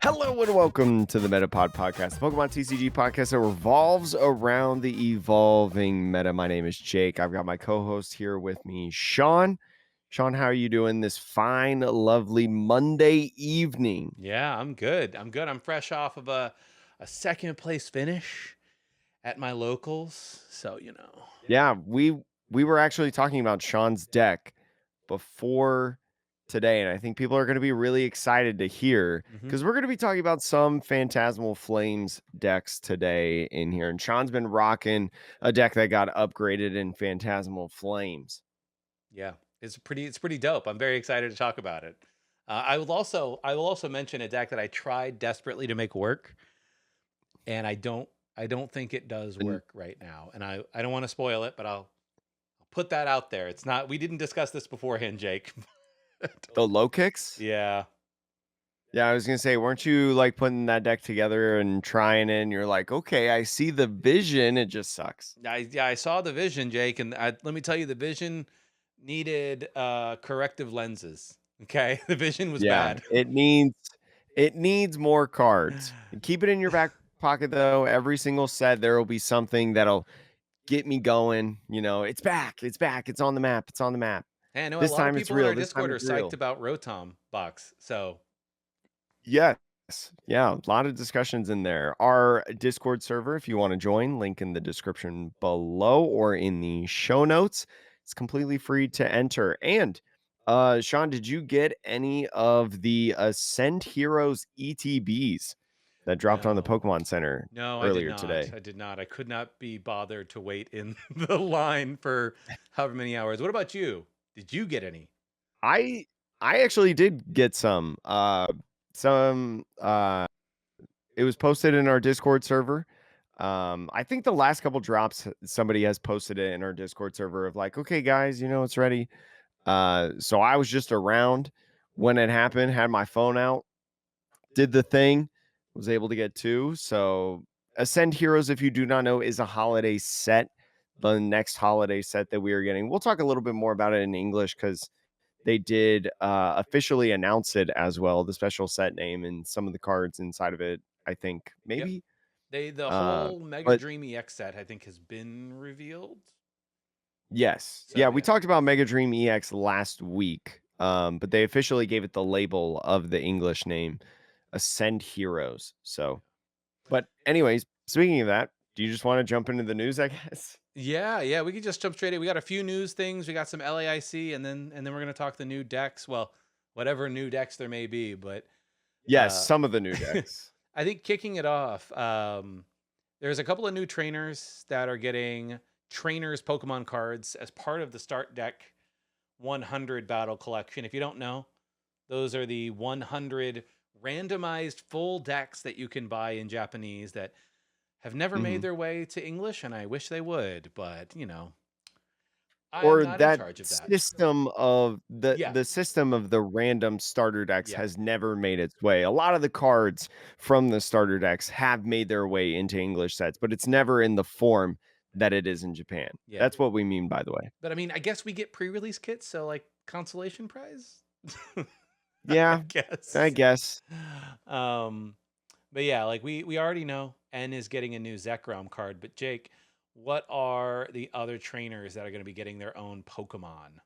Hello and welcome to the Metapod Podcast, the Pokemon TCG podcast that revolves around the evolving meta. My name is Jake. I've got my co-host here with me, Sean. Sean, how are you doing this fine, lovely Monday evening? Yeah, I'm good. I'm fresh off of a second place finish at my locals. So, Yeah, we were actually talking about Sean's deck before today, and I think people are going to be really excited to hear hmm because we're going to be talking about some Phantasmal Flames decks today in here. And Sean's been rocking a deck that got upgraded in Phantasmal Flames. yeah, it's pretty dope. I'm very excited to talk about it. I will also mention a deck that I tried desperately to make work, and I don't think it does And work right now. And I don't want to spoil it, but I'll put that out there. It's not. We didn't discuss this beforehand, Jake. the low kicks? Yeah. Yeah, I was gonna say, weren't you like putting that deck together and trying it? And you're like, okay, I see the vision. It just sucks. I saw the vision, Jake, and let me tell you, the vision needed corrective lenses. Okay, the vision was Yeah, bad. it needs more cards. Keep it in your back pocket though. Every single set there will be something that'll get me going. It's back. It's back. It's on the map. It's on the map. Hey, I know a This lot of time it's people in real. our This time Discord are it's psyched real. about Rotom box. So Yes. Yeah, a lot of discussions in there. Our Discord server, if you want to join, link in the description below or in the show notes. It's completely free to enter. And Sean, did you get any of the Ascend Heroes ETBs that dropped on the no, Pokemon Center no, I did earlier not. today? I did not. I could not be bothered to wait in the line for however many hours. What about you? Did you get any? I I actually did get some it was posted in our Discord server. I think the last couple drops somebody has posted it in our Discord server of like, okay, guys, it's ready. So I was just around when it happened, had my phone out, did the thing, was able to get two. So Ascend Heroes, if you do not know, is a holiday set. The next holiday set that we are getting. We'll talk a little bit more about it in English because they did officially announce it as well, the special set name and some of the cards inside of it. I think Yep. maybe. The Uh, whole Mega but Dream EX set, I think, has been revealed. yes, yeah, So we yeah. talked about Mega Dream EX last week, but they officially gave it the label of the English name, Ascend Heroes. So, but anyways, speaking of that, do you just want to jump into the news? I guess. Yeah, we could just jump straight in. We got a few news things. We got some LAIC, and then we're gonna talk the new decks. Well, whatever new decks there may be, but Yes, uh, some of the new decks. I think kicking it off, there's a couple of new trainers that are getting trainers Pokemon cards as part of the Start Deck 100 Battle Collection. If you don't know, those are the 100 randomized full decks that you can buy in Japanese that have never made Mhm. their way to English, and I wish they would, but I am Or not in that charge of that. system of the Yeah, the system of the random starter decks yeah, has never made its way. A lot of the cards from the starter decks have made their way into English sets, but it's never in the form that it is in Japan. yeah. That's what we mean, by the way. But I mean, I guess we get pre-release kits, so like consolation prize, I Yeah, I guess. guess. Um, but yeah, like we already know N is getting a new Zekrom card, but Jake, what are the other trainers that are going to be getting their own Pokemon?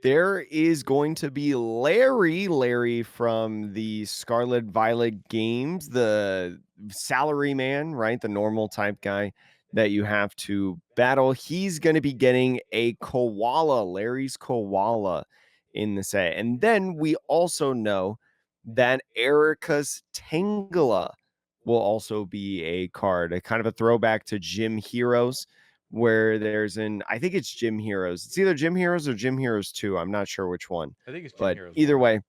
There is going to be Larry from the Scarlet Violet games, the salary man, right? The normal type guy that you have to battle. He's going to be getting a koala, Larry's koala in the set. And then we also know that Erica's Tangela will also be a card, a kind of a throwback to Gym Heroes where I think it's Gym Heroes. It's either Gym Heroes or Gym Heroes 2. I'm not sure which one. I think it's Gym But Heroes either one.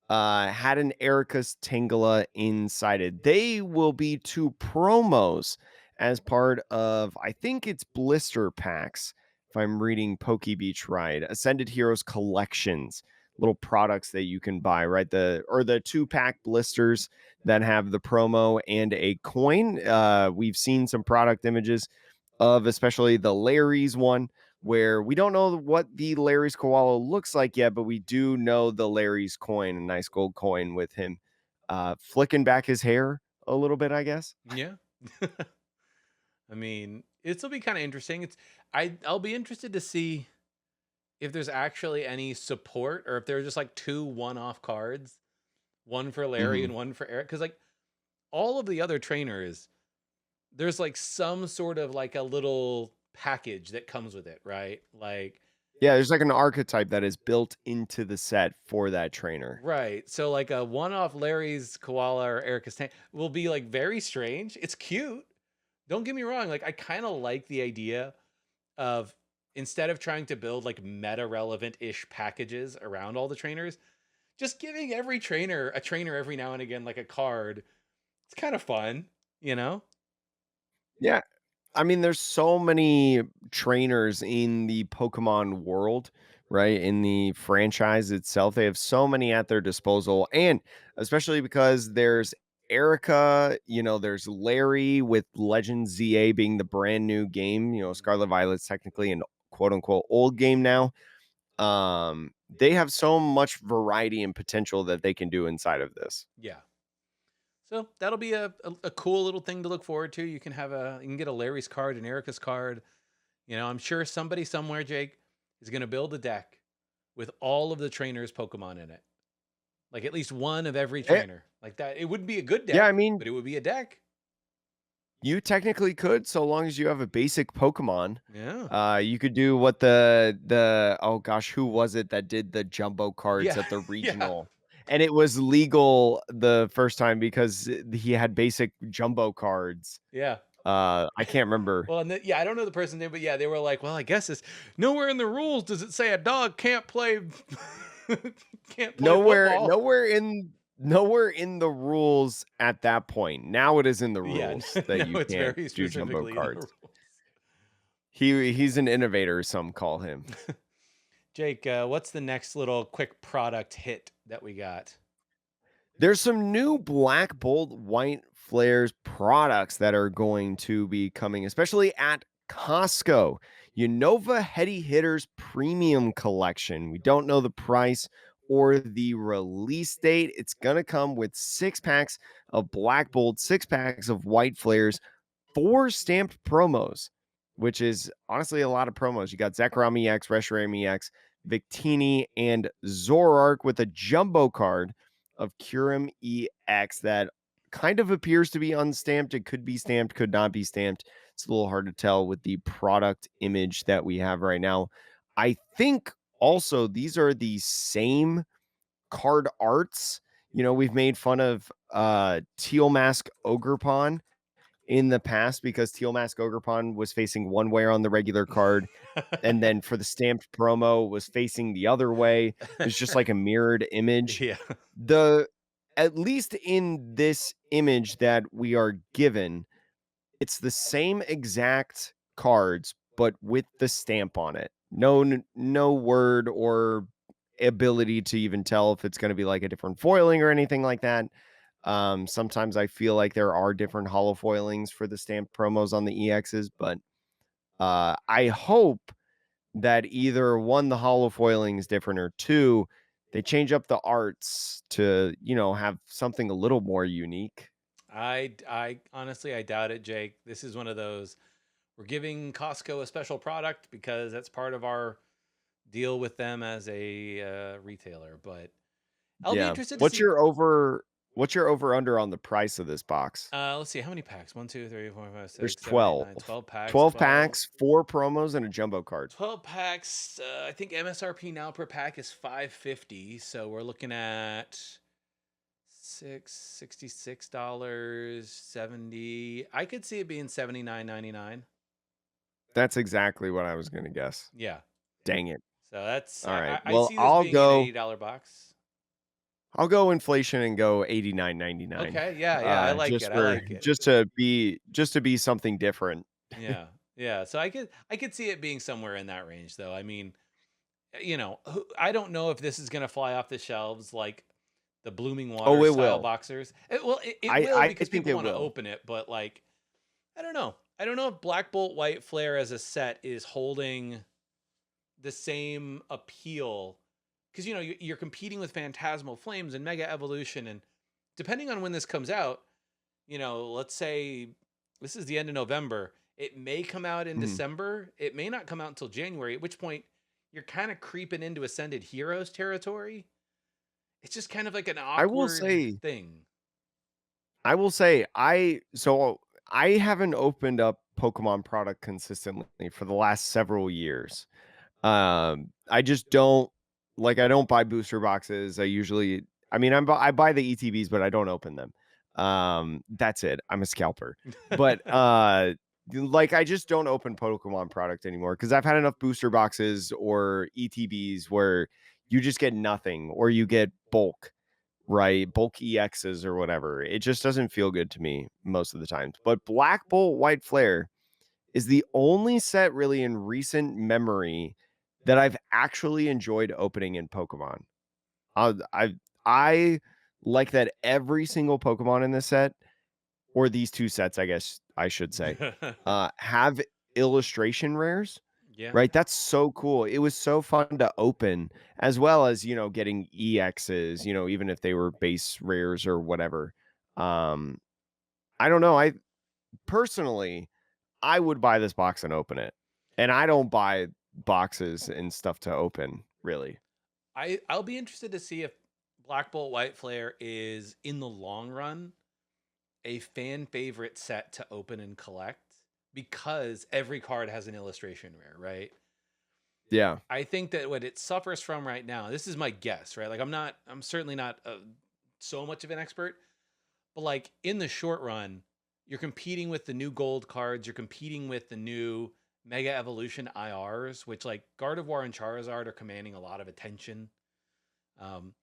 way, had an Erica's Tangela inside it. They will be two promos as part of, I think it's blister packs, if I'm reading Poke Beach right. Ascended Heroes collections, little products that you can buy, right? The 2-pack blisters that have the promo and a coin. We've seen some product images of especially the Larry's one, where we don't know what the Larry's koala looks like yet, but we do know the Larry's coin, a nice gold coin with him flicking back his hair a little bit, I guess. Yeah. I mean, it'll be kind of interesting. I'll be interested to see if there's actually any support or if they're just like two one-off cards, one for Larry Mhm. and one for Eric. Because like all of the other trainers, there's like some sort of like a little package that comes with it, right? Like, Yeah, there's like an archetype that is built into the set for that trainer. right. So like a one-off Larry's koala or Erica's tank will be like very strange. It's cute. Don't get me wrong. Like I kind of like the idea of instead of trying to build like meta relevant ish packages around all the trainers, just giving every trainer a trainer every now and again, like a card. It's kind of fun, you know? Yeah, I mean, there's so many trainers in the Pokemon world, right? In the franchise itself, they have so many at their disposal, and especially because there's Erica, there's Larry with Legends ZA being the brand new game. Scarlet Violet's technically an quote unquote old game now. They have so much variety and potential that they can do inside of this. Yeah. So that'll be a cool little thing to look forward to. You can get a Larry's card, an Erica's card. You know, I'm sure somebody somewhere, Jake, is going to build a deck with all of the trainers' Pokemon in it. Like at least one of every Eh, trainer. Like that. It wouldn't be a good yeah, I deck, mean, but it would be a deck. you technically could, so long as you have a basic Pokemon. Yeah. You could do what the oh gosh, who was it that did the jumbo cards Yeah. at the Yeah. regional? And it was legal the first time because he had basic jumbo cards. Yeah. I can't remember. Well, yeah, I don't know the person's name, but yeah, they were like, "Well, I guess it's nowhere in the rules does it say a dog can't play can't play Nowhere, football." nowhere in the rules at that point. Now it is in the Yeah, rules that no, you it's can't very do jumbo specifically in the cards. rules. He's an innovator, some call him. Jake, what's the next little quick product hit that we got? There's some new Black Bolt White Flares products that are going to be coming, especially at Costco. Unova Heady Hitters Premium Collection. We don't know the price or the release date. It's going to come with 6 packs of Black Bolt, 6 packs of White Flares, 4 stamped promos, which is honestly a lot of promos. You got Zekrom EX, Reshiram EX, Victini, and Zoroark with a jumbo card of Curum EX that kind of appears to be unstamped. It could be stamped, could not be stamped. It's a little hard to tell with the product image that we have right now. I think also these are the same card arts. We've made fun of Teal Mask Ogrepon in the past because Teal Mask Ogrepon was facing one way on the regular card, and then for the stamped promo was facing the other way. It's just like a mirrored image. Yeah. The At least in this image that we are given, it's the same exact cards, but with the stamp on it. No word or ability to even tell if it's going to be like a different foiling or anything like that. Sometimes I feel like there are different hollow foilings for the stamped promos on the EXs, but I hope that either one, the hollow foiling is different, or two, they change up the arts to, have something a little more unique. I honestly I doubt it, Jake. This is one of those we're giving Costco a special product because that's part of our deal with them as a retailer. But I'll be Yeah. interested to What's see. your over what's your over under on the price of this box? Let's see how many packs. 1, 2, 3, 4, 5, There's 6, 7, 8, 9, 12. 12 packs. 12 12. packs, 4 promos, and a jumbo card. 12 packs. I think MSRP now per pack is 550. So we're looking at $66, 70. I could see it being 79.99. That's exactly what I was going to guess. Yeah. Dang it. So that's All right. I Well, see this being an $80 box. I'll go inflation and go 89.99. Okay. Yeah. Yeah. I like Just it. I for like it. just to be something different. Yeah. Yeah. So I could see it being somewhere in that range though. I mean, I don't know if this is going to fly off the shelves like the Blooming Oh, Water it style will. boxers. It I will I because think people it want to will. open it, but like I don't know. I don't know if Black Bolt White Flare as a set is holding the same appeal because you're competing with Phantasmal Flames and Mega Evolution, and depending on when this comes out, let's say this is the end of November. It may come out in Mhm. December. It may not come out until January, at which point you're kind of creeping into Ascended Heroes territory. It's just kind of like an I will awkward say thing. I will say I haven't opened up Pokemon product consistently for the last several years. I just don't like, I don't buy booster boxes. I mean, I buy the ETBs, but I don't open them. That's it. I'm a scalper. But, like, I just don't open Pokemon product anymore because I've had enough booster boxes or ETBs where you just get nothing or you get bulk, right? Bulk EXs or whatever. It just doesn't feel good to me most of the times. But Black Bolt White Flare is the only set really in recent memory that I've actually enjoyed opening in Pokemon. I I like that every single Pokemon in this set, or these 2 sets, I guess I should say, have illustration rares, Yeah. right? That's so cool. It was so fun to open, as well as, getting EXs, even if they were base rares or whatever. Um, I don't know. I personally I would buy this box and open it. And I don't buy boxes and stuff to open, really. I'll be interested to see if Black Bolt White Flare is in the long run a fan favorite set to open and collect because every card has an illustration rare, right? Yeah. I think that what it suffers from right now, this is my guess, right? Like I'm certainly not so much of an expert, but like in the short run, you're competing with the new gold cards, you're competing with the new Mega Evolution IRs, which like Gardevoir and Charizard are commanding a lot of attention. Um,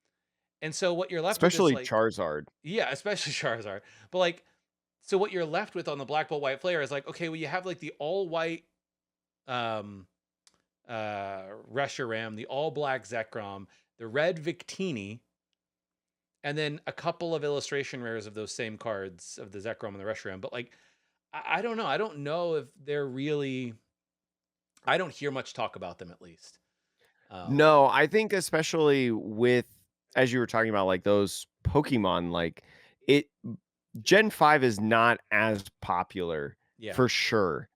and so what you're left with is Especially like, Charizard. yeah, especially Charizard. But like, so what you're left with on the Black Bolt White Flare is like, okay, well, you have like the all white um Reshiram, the all black Zekrom, the red Victini, and then a couple of illustration rares of those same cards of the Zekrom and the Reshiram. But like, I don't know. I don't know if they're really. I don't hear much talk about them at least. Um, No, I think especially with, as you were talking about, like, those Pokemon, like, it Gen 5 is not as popular yeah, for sure.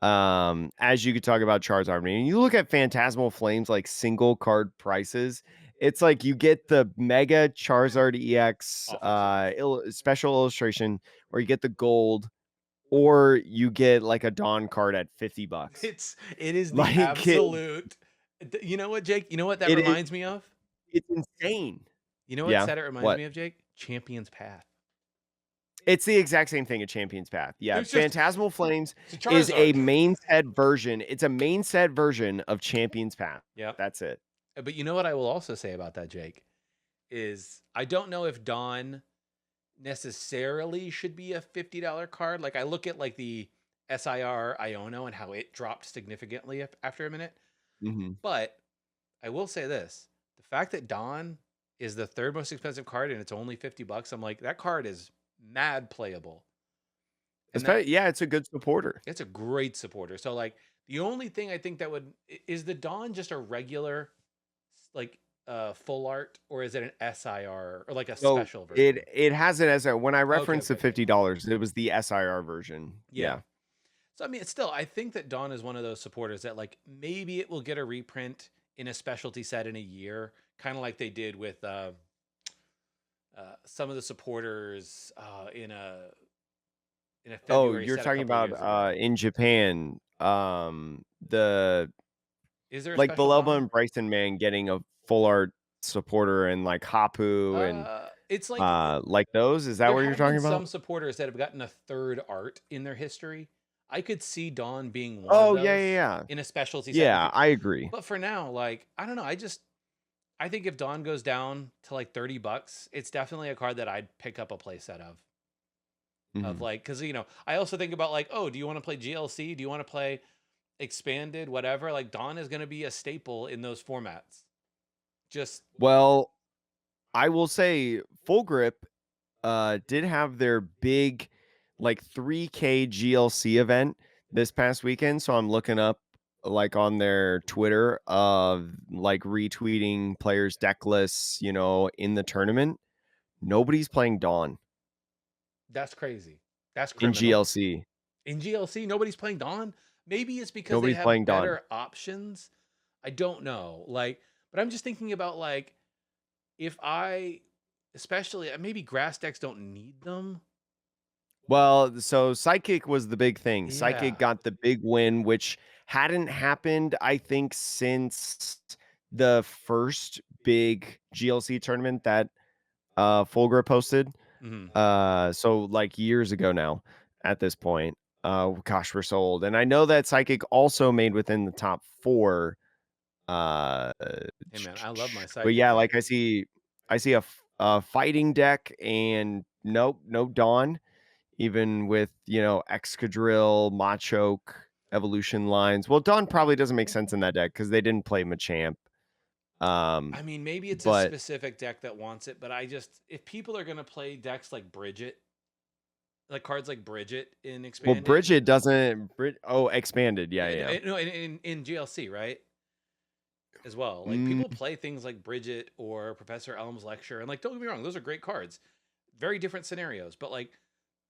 As you could talk about Charizard. I mean, you look at Phantasmal Flames, like, single card prices, it's like you get the Mega Charizard EX, awful stuff. special illustration, or you get the gold, or you get, like, a Dawn card at $50. It is the Like, absolute. You know what, Jake? You know what that it is reminds me of? it's insane. You know what Yeah. set it reminds What? me of, Jake? Champion's Path. It's the exact same thing at Champion's Path. Yeah, It's just Phantasmal Flames it's a is a Charizard. main set version. It's a main set version of Champion's Path. Yep. That's it. But you know what I will also say about that, Jake, is I don't know if Dawn necessarily should be a $50 card. Like I look at like the SIR Iono and how it dropped significantly after a minute. Mhm. But I will say this: the fact that Dawn is the third most expensive card and it's only $50, I'm like that card is mad playable, and that Yeah, it's a good supporter. it's a great supporter. So like the only thing I think that would is the Dawn just a regular like full art or is it an SIR or like a So special version? it has it as a, when I Okay, referenced okay, the okay. $50, it was the SIR version. Yeah. Yeah. So I mean, it's still I think that Dawn is one of those supporters that like maybe it will get a reprint in a specialty set in a year, kind of like they did with some of the supporters in a Oh, February you're set a talking couple of about, years ago. in Japan, the Is there a like special Belelba Dawn? and Bryson Man getting a full art supporter and like Hapu and It's like like those? Is that there what you're have been talking about? some supporters that have gotten a third art in their history. I could see Dawn being one of Oh, yeah, yeah, those yeah. in a specialty set in the Yeah, future. I agree. But for now, like I don't know, I think if Dawn goes down to like $30, it's definitely a card that I'd pick up a playset of Mhm. like because I also think about like, oh, do you want to play GLC? Do you want to play expanded, whatever? Like Dawn is going to be a staple in those formats. Just Well, I will say Full Grip, did have their big, like, 3K GLC event this past weekend, so I'm looking up, like, on their Twitter of, like, retweeting players' deck lists, in the tournament. Nobody's playing Dawn That's crazy. That's in criminal. GLC. In GLC, nobody's playing Dawn. Maybe it's because they Nobody's have playing Dawn. better options. I don't know. Like, but I'm just thinking about like if I, especially maybe grass decks don't need them. Well, so Psychic was the big thing. Psychic Yeah. got the big win, which hadn't happened, I think, since the first big GLC tournament that Fulgur posted. Hmm. So like years ago now at this point. Gosh, we're so old. And I know that Psychic also made within the top four. Uh, Hey man, I love my but psychic yeah, deck. like I see a fighting deck and nope, no Dawn, even with Excadrill, Machoke, Evolution lines. Well, Dawn probably doesn't make sense in that deck because they didn't play Machamp. Um, I mean, maybe it's a but specific deck that wants it, but I just if people are gonna play decks like Bridget, like cards like Bridget in well, expanded, Bridget doesn't. Oh, expanded. Yeah, yeah, yeah. no, in GLC, right? As well, like Mm, people play things like Bridget or Professor Elm's Lecture, and like don't get me wrong, those are great cards, very different scenarios, but like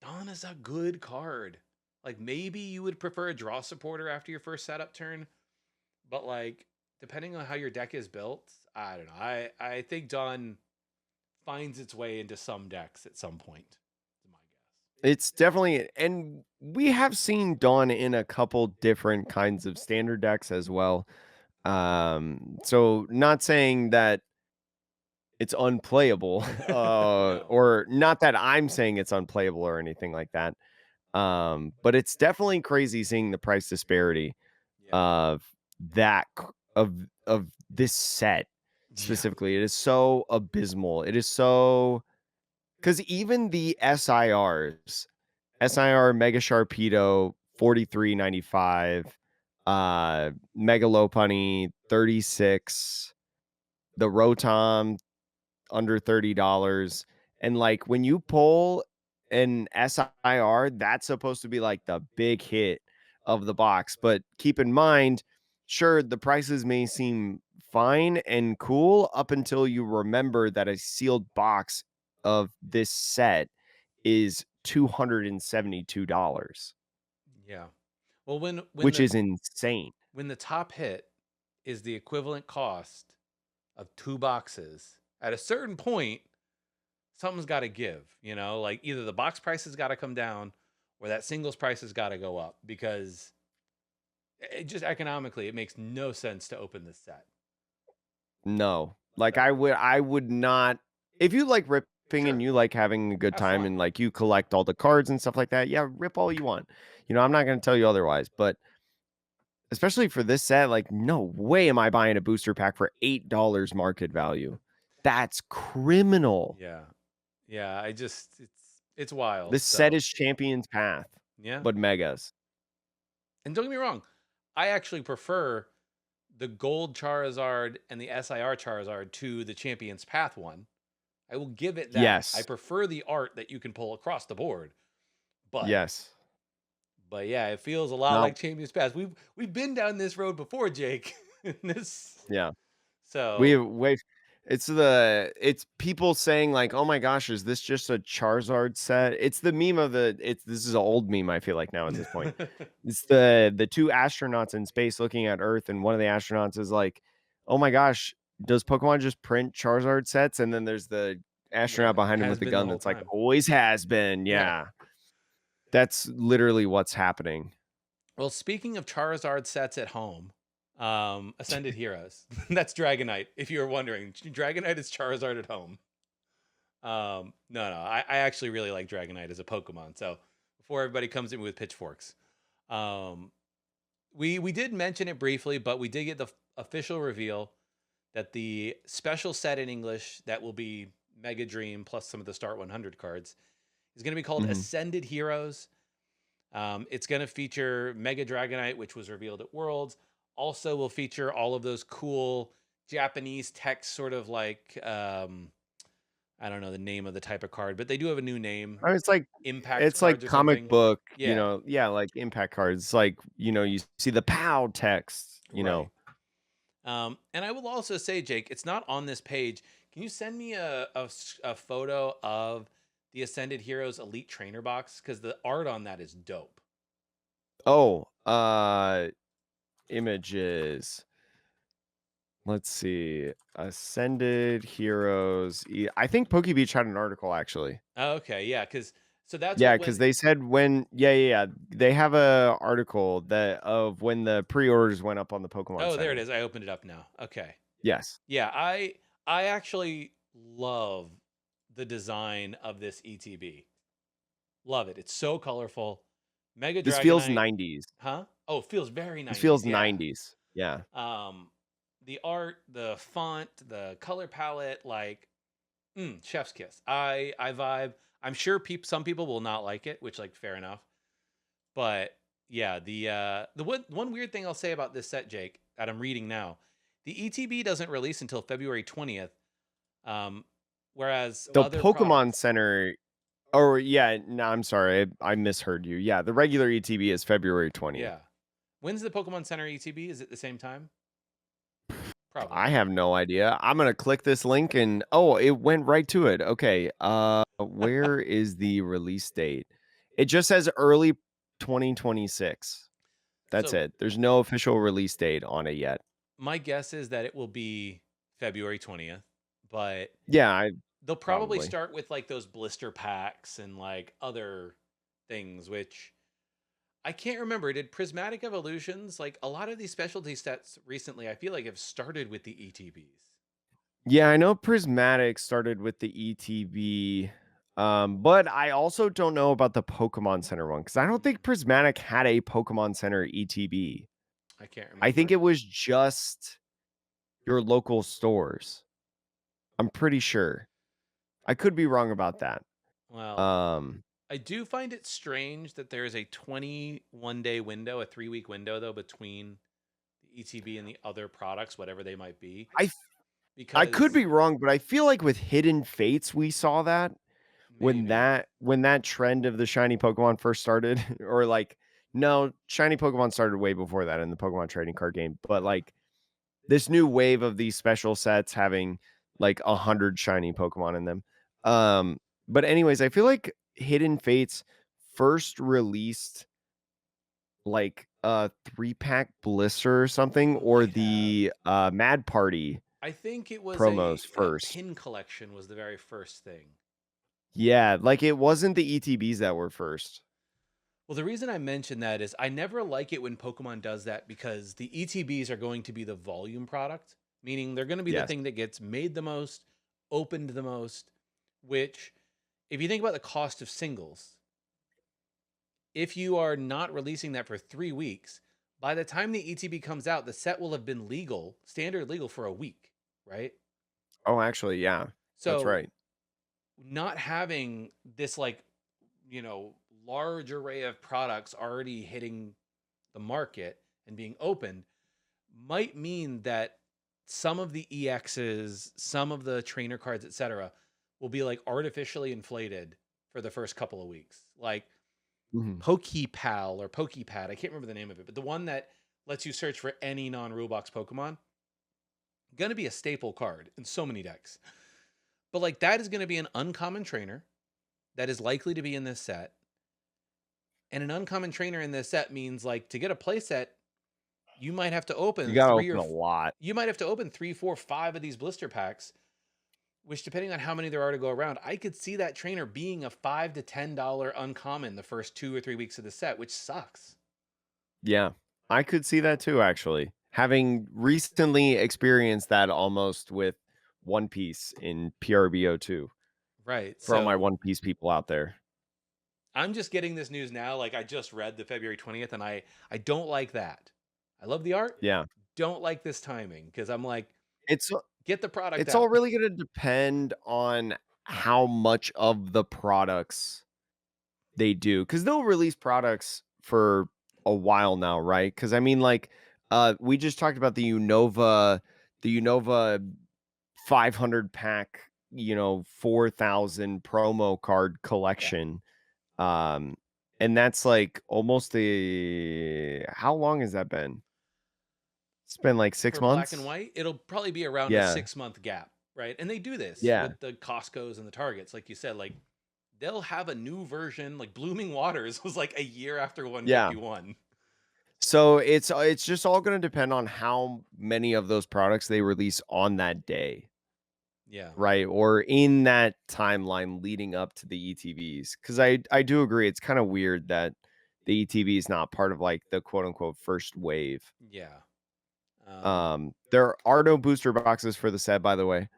Dawn is a good card. Like maybe you would prefer a draw supporter after your first setup turn, but like depending on how your deck is built, I don't know. I think Dawn finds its way into some decks at some point. Is my it's definitely, and we have seen Dawn in a couple different kinds of standard decks as well. So not saying that it's unplayable, guess. No. or not that I'm saying it's unplayable or anything like that. But it's definitely crazy seeing the price disparity Yeah. of that of this set Yeah. specifically. It is so abysmal. It is so because even the SIR Mega Sharpedo 43.95, Mega Lopunny 36, the Rotom under $30. And like when you pull an SIR, that's supposed to be like the big hit of the box. But keep in mind, sure, the prices may seem fine and cool up until you remember that a sealed box of this set is $272, Yeah. Well, which is insane. when the top hit is the equivalent cost of two boxes, at a certain point, something's got to give. You know, like either the box price has got to come down, or that singles price has got to go up because it just economically it makes no sense to open this set. No. Like So I would not, if you like ripping and sure, you like having a good have time fun. and like you collect all the cards and stuff like that, yeah, rip all you want. I'm not going to tell you otherwise, but especially for this set, like no way am I buying a booster pack for $8 market value. That's criminal. Yeah, yeah. I just it's wild. This set So is Champion's Path, yeah, but megas. and don't get me wrong, I actually prefer the gold Charizard and the SIR Charizard to the Champion's Path one. I will give it that. I Yes. prefer the art that you can pull across the board. But Yes. yeah, it feels a lot No. like Champions Path. We've been down this road before, Jake. this Yeah. We so wait. It's people saying like, "Oh my gosh, is this just a Charizard set?" It's the meme of the it's this is an old meme I feel like now at this point. It's the two astronauts in space looking at Earth, and one of the astronauts is like, "Oh my gosh, does Pokemon just print Charizard sets?" And then there's the astronaut yeah, behind him has with the been the gun whole that's like, time. "Always has been." Yeah. Yeah. That's literally what's happening. Well, speaking of Charizard sets at home, Ascended Heroes. That's Dragonite. If you were wondering, Dragonite is Charizard at home. No, I actually really like Dragonite as a Pokemon. So before everybody comes in with pitchforks, um, we did mention it briefly, but we did get the official reveal that the special set in English that will be Mega Dream plus some of the Start 100 cards is going to be called Mhm. Ascended Heroes. It's going to feature Mega Dragonite, which was revealed at Worlds. Also, will feature all of those cool Japanese text, sort of like I don't know the name of the type of card, but they do have a new name, I mean, Impact it's like cards or comic something. book, Yeah, yeah, like impact cards. It's like, you see the POW text, right. And I will also say, Jake, it's not on this page. Can you send me a photo of the Ascended Heroes Elite Trainer box? Because the art on that is dope. Oh, images. Let's see. Ascended Heroes. I think PokeBeach had an article actually. Okay, yeah, because so that's Yeah, what because when. they said when yeah. They have a article that of when the pre-orders went up on the Pokemon Oh, there it Center. is. I opened it up now. Okay. Yes. Yeah, I actually love the design of this ETB. Love it. It's so colorful. Mega This feels Dragonite, 90s. huh? Oh, it feels very This 90s. feels Yeah. 90s. Yeah. Um, the art, the font, the color palette, like chef's kiss. I vibe. I'm sure some people will not like it, which like fair enough. But yeah, the one weird thing I'll say about this set, Jake, that I'm reading now, the ETB doesn't release until February 20th. Um, whereas The other Pokemon products, Center Oh, yeah, no, I'm sorry, I misheard you. Yeah, the regular ETB is February 20th. yeah. When's the Pokemon Center ETB? Is it the same time? I Probably. have no idea. I'm gonna click this link and oh, it went right to it. Okay, where is the release date? It just says early 2026. That's So it. There's no official release date on it yet. my guess is that it will be February 20th, but Yeah, I they'll probably probably. start with like those blister packs and like other things, which I can't remember. Did Prismatic Evolutions, like a lot of these specialty sets recently, I feel like have started with the ETBs. Yeah, I know Prismatic started with the ETB, but I also don't know about the Pokemon Center one because I don't think Prismatic had a Pokemon Center ETB. I can't I think remember. it was just your local stores. I'm pretty sure. I could be wrong about that. Well, Um, I do find it strange that there is a 21-day window, a 3-week window though, between the ETB and the other products, whatever they might be, I f- I could because be wrong, but I feel like with Hidden Fates we saw that maybe. when that trend of the shiny Pokemon first started, or like no, shiny Pokemon started way before that in the Pokemon trading card game, but like this new wave of these special sets having like 100 shiny Pokemon in them. But anyways, I feel like Hidden Fates first released like a 3-pack blister or something, or Might have. the Mad Party I think it was promos a first. pin collection was the very first thing. Yeah, like it wasn't the ETBs that were first. Well, the reason I mention that is I never like it when Pokemon does that because the ETBs are going to be the volume product, meaning they're going to be the Yes. thing that gets made the most, opened the most, which, if you think about the cost of singles, if you are not releasing that for 3 weeks, by the time the ETB comes out, the set will have been legal, standard legal for a week, right? Oh, actually, yeah. That's So right. not having this like, large array of products already hitting the market and being opened might mean that some of the EXs, some of the trainer cards, etc., will be like artificially inflated for the first couple of weeks. Like Mhm. Pokepal or Pokepad, I can't remember the name of it, but the one that lets you search for any non-rule box Pokemon, gonna be a staple card in so many decks. But like that is gonna be an uncommon trainer that is likely to be in this set. And an uncommon trainer in this set means like to get a playset, you might have to You open gotta three or open a lot. you might have to open three, four, five of these blister packs, which depending on how many there are to go around, I could see that trainer being a $5 to $10 uncommon the first 2 or 3 weeks of the set, which sucks. Yeah. I could see that too, actually. Having recently experienced that almost with One Piece in PRBO2 Right. for all my So One Piece people out there. I'm just getting this news now. Like I just read the February 20th and I don't like that. I love the art. Yeah. Don't like this timing because I'm like, It's get the product it's all out. really gonna depend on how much of the products they do, because 'cause they'll release products for a while now, right? Because I mean, like, we just talked about the Unova 500 pack, 4,000 promo card Yeah. collection. Um, and that's like almost a how long has that been? It's been like 6 For black and months? white, it'll probably be around a Yeah. 6 month gap. right? And they do this Yeah. with the Costco's and the Targets, like you said. Like they'll have a new version. Like Blooming Waters was like a year after Yeah. 151. So it's just all gonna depend on how many of those products they release on that day, Yeah, right? Or in that timeline leading up to the ETVs. Because I do agree, it's kinda weird that the ETV is not part of, like, the quote, unquote, "first wave." yeah. Um, There are no booster boxes for the set, by the way,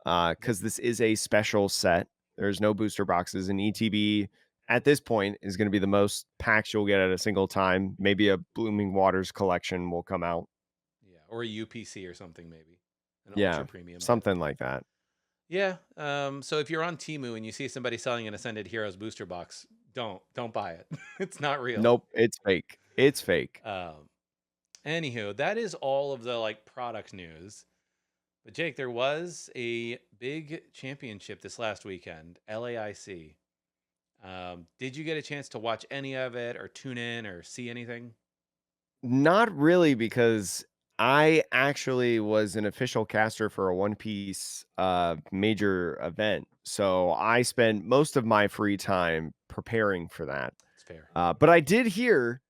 because this is a special set. There's no booster boxes, and ETB at this point is gonna be the most packs you'll get at a single time. Maybe a Blooming Waters collection will come out. yeah, or a UPC or something maybe, an ultra Yeah, premium. But something like that. yeah, so if you're on Timu and you see somebody selling an Ascended Heroes booster box, don't buy it. It's not real. Nope, it's fake. It's fake. Um, Anywho, that is all of the like product news. But Jake, there was a big championship this last weekend, LAIC. Did you get a chance to watch any of it or tune in or see anything? Not really, because I actually was an official caster for a One Piece, major event, so I spent most of my free time preparing for that. It's fair. But I did hear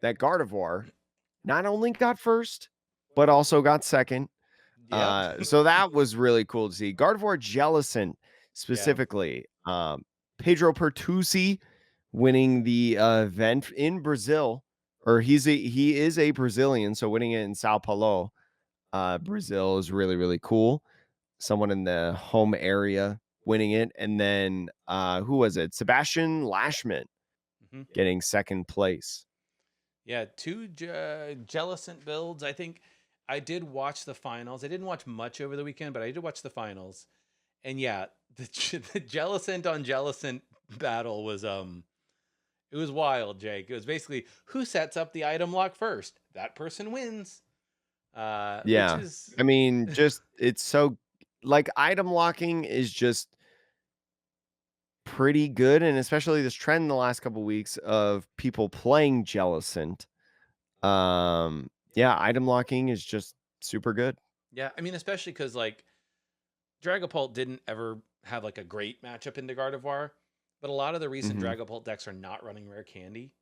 that Gardevoir not only got first, but also got second. Yep. So that was really cool to see. Gardevoir Jellicent Yeah. specifically, Pedro Pertusi winning the event in Brazil, or he is a Brazilian, so winning it in Sao Paulo, Brazil is really really cool. Someone in the home area winning it, and then who was it? Sebastian Lashman Hmm. getting second place. Yeah, two Jellicent builds. I think I did watch the finals. I didn't watch much over the weekend, but I did watch the finals. And yeah, the Jellicent on Jellicent battle was it was wild, Jake. It was basically who sets up the item lock first. That person wins. Which Yeah, is I mean, just it's so like item locking is just pretty good, and especially this trend in the last couple weeks of people playing Jellicent. Yeah, item locking is just super good. yeah, I mean, especially because like Dragapult didn't ever have like a great matchup into Gardevoir, but a lot of the recent Mhm. Dragapult decks are not running rare candy.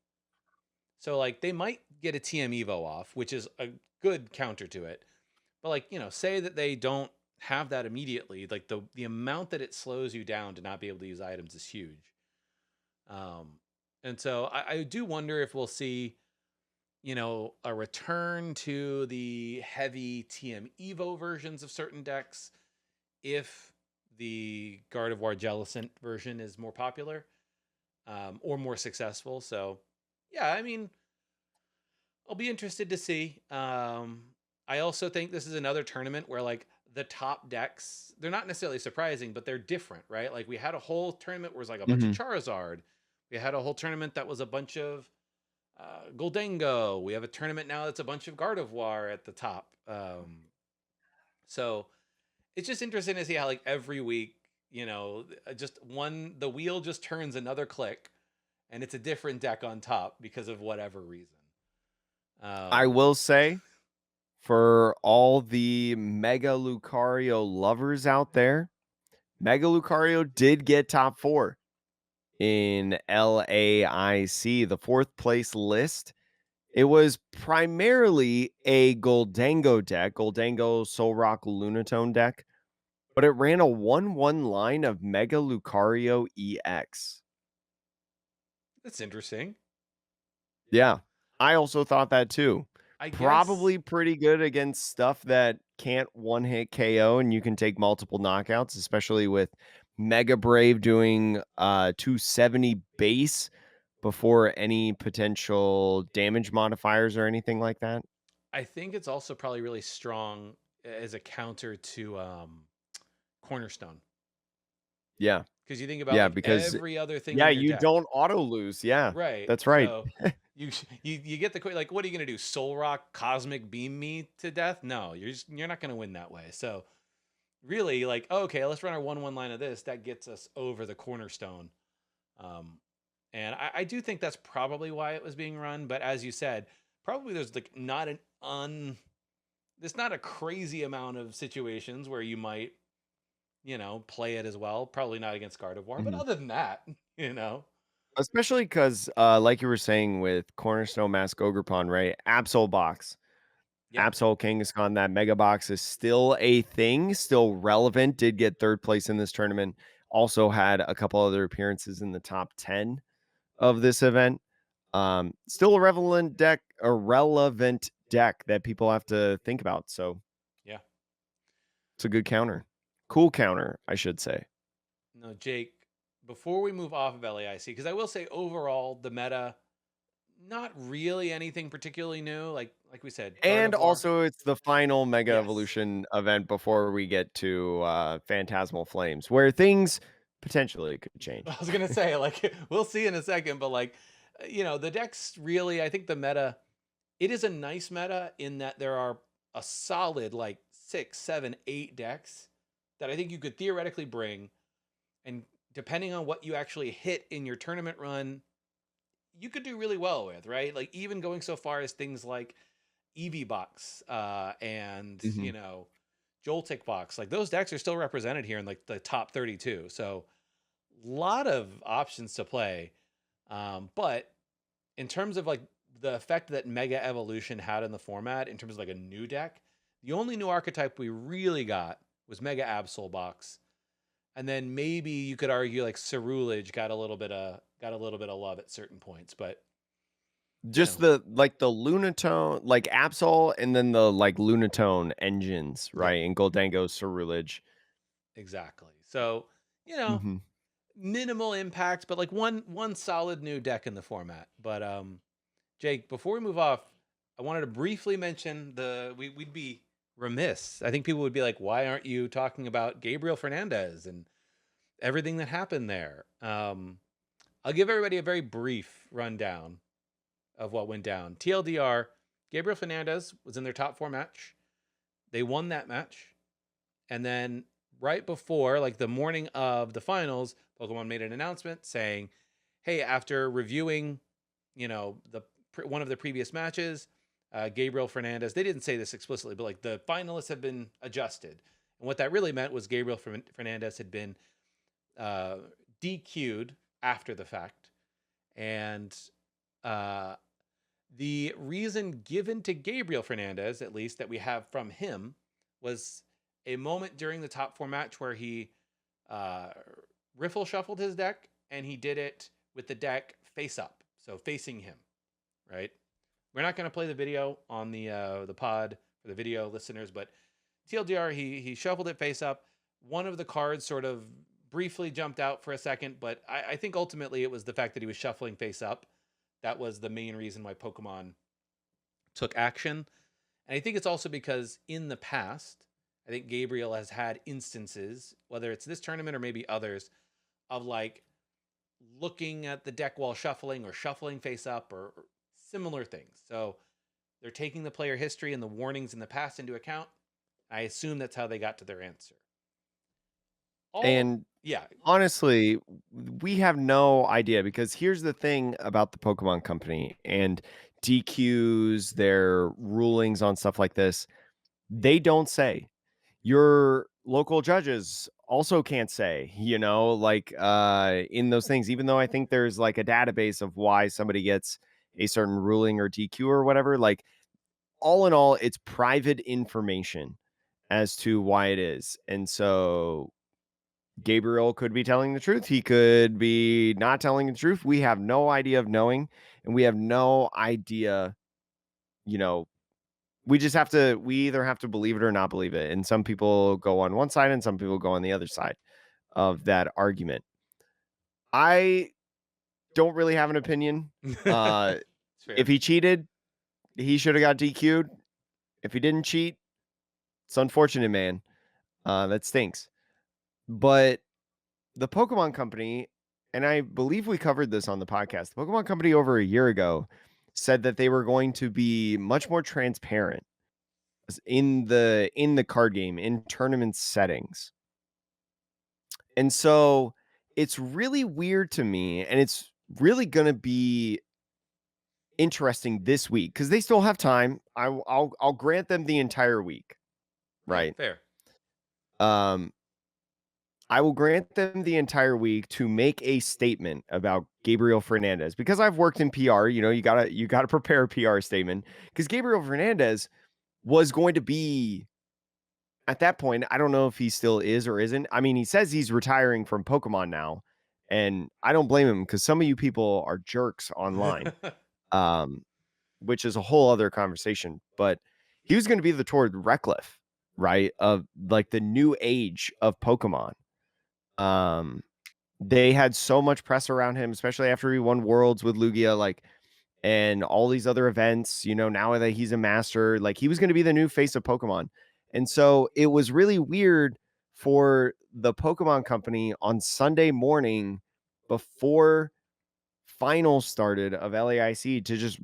So like they might get a TM Evo off, which is a good counter to it. But like, say that they don't have that immediately, like the amount that it slows you down to not be able to use items is huge. Um and so I do wonder if we'll see, a return to the heavy TM Evo versions of certain decks if the Gardevoir Jellicent version is more popular, or more successful. So yeah, I mean, I'll be interested to see. I also think this is another tournament where like the top decks, they're not necessarily surprising, but they're different, right? Like we had a whole tournament where it was like a bunch of Mhm. Charizard. We had a whole tournament that was a bunch of Goldango. We have a tournament now that's a bunch of Gardevoir at the top. So it's just interesting to see how like every week, just the wheel just turns another click, and it's a different deck on top because of whatever reason. I Um, will say, for all the Mega Lucario lovers out there, Mega Lucario did get top 4 in LAIC, the 4th place list. It was primarily a Goldango deck, Goldango Solrock Lunatone deck, but it ran a 1/1 line of Mega Lucario EX. that's interesting. Yeah, I also thought that too. I guess Probably pretty good against stuff that can't one hit KO and you can take multiple knockouts, especially with Mega Brave doing 270 base before any potential damage modifiers or anything like that. I think it's also probably really strong as a counter to Cornerstone, Yeah. because you think about Yeah, like because every other thing yeah, in your you deck, don't auto lose. Yeah, right? that's right. So you get the like, what are you gonna do? Soul Rock Cosmic Beam me to death? No, you're not gonna win that way. So really, like, okay, let's run our 1/1 line of this. That gets us over the Cornerstone. Um, and I do think that's probably why it was being run. But as you said, probably there's like there's not a crazy amount of situations where you might play it as well. Probably not against Gardevoir, but Mhm. other than that, you know, Especially 'cause, like you were saying with Cornerstone Mask Ogerpon, right? Absol box. yeah, Absol Kangaskhan, that mega box is still a thing, still relevant, did get 3rd place in this tournament, also had a couple other appearances in the top 10 of this event. Still a relevant deck that people have to think about, so yeah. it's a good counter. Cool counter, I should say. No, Jake. Before we move off of LAIC, because I will say overall the meta, not really anything particularly new. Like we said, And Gardevoir. also, it's the final Mega Yes, Evolution event before we get to, Phantasmal Flames, where things potentially could I change. was gonna say like we'll see in a second, but like the decks really. I think the meta, it is a nice meta in that there are a solid like 6, 7, 8 decks that I think you could theoretically bring, and depending on what you actually hit in your tournament run, you could do really well with, right? Like even going so far as things like Eevee box and Mhm. Joltik box, like those decks are still represented here in like the top 32. So a lot of options to play. But in terms of like the effect that Mega Evolution had in the format, in terms of like a new deck, the only new archetype we really got was Mega Absol box. And then maybe you could argue like Cerulege got a little bit of love at certain points, but you Just know, the Lunatone, like Absol, and then the, like, Lunatone engines, yeah, right? And Goldango, Cerulege. exactly. So, you know, Mhm. minimal impact, but like one solid new deck in the format. But Jake, before we move off, I wanted to briefly mention we'd be remiss. I think people would be like, why aren't you talking about Gabriel Fernandez and everything that happened there? I'll give everybody a very brief rundown of what went down. TLDR, Gabriel Fernandez was in their top four match. They won that match. And then right before, like the morning of the finals, Pokemon made an announcement saying, "Hey, after reviewing, the one of the previous matches, Gabriel Fernandez. They didn't say this explicitly, but like the finalists have been adjusted, and what that really meant was Gabriel Fernandez had been uh, DQ'd after the fact, and uh, the reason given to Gabriel Fernandez, at least that we have from him, was a moment during the top four match where he uh, riffle shuffled his deck, and he did it with the deck face up, so facing him. Right? We're not going to play the video on the pod for the video listeners, but TLDR, he shuffled it face up. One of the cards sort of briefly jumped out for a second, but I think ultimately it was the fact that he was shuffling face up. That was the main reason why Pokemon took action. And I think it's also because in the past, I think Gabriel has had instances, whether it's this tournament or maybe others, of like looking at the deck while shuffling or shuffling face up or similar things. So they're taking the player history and the warnings in the past into account. I assume that's how they got to their answer. All, And yeah, honestly, we have no idea because here's the thing about the Pokemon Company and DQs, their rulings on stuff like this. They don't say. Your local judges also can't say, like in those things, even though I think there's like a database of why somebody gets a certain ruling or DQ or whatever. Like, all in all, it's private information as to why it is. And so Gabriel could be telling the truth. He could be not telling the truth. We have no idea of knowing, and we have no idea, you know, we either have to believe it or not believe it. And some people go on one side and some people go on the other side of that argument. I don't really have an opinion. Uh it's if fair. he cheated, he should have got DQ'd. If he didn't cheat, it's unfortunate, man. That stinks. But the Pokemon Company, and I believe we covered this on the podcast. The Pokemon Company over a year ago said that they were going to be much more transparent in the card game in tournament settings. And so it's really weird to me, and it's really going to be interesting this week because they still have time. I'll grant them the entire week, Yeah, right? fair. Um, I will grant them the entire week to make a statement about Gabriel Fernandez because I've worked in PR. You gotta prepare a PR statement because Gabriel Fernandez was going to be at that point. I don't know if he still is or isn't. I mean, he says he's retiring from Pokemon now, and I don't blame him because some of you people are jerks online. Um, which is a whole other conversation. But he was going to be the Tord Reckliffe, right? Of like the new age of Pokemon. Um, they had so much press around him, especially after he won Worlds with Lugia, like, and all these other events. Now that he's a master, like he was going to be the new face of Pokemon. And so it was really weird for the Pokemon Company on Sunday morning before finals started of LAIC to just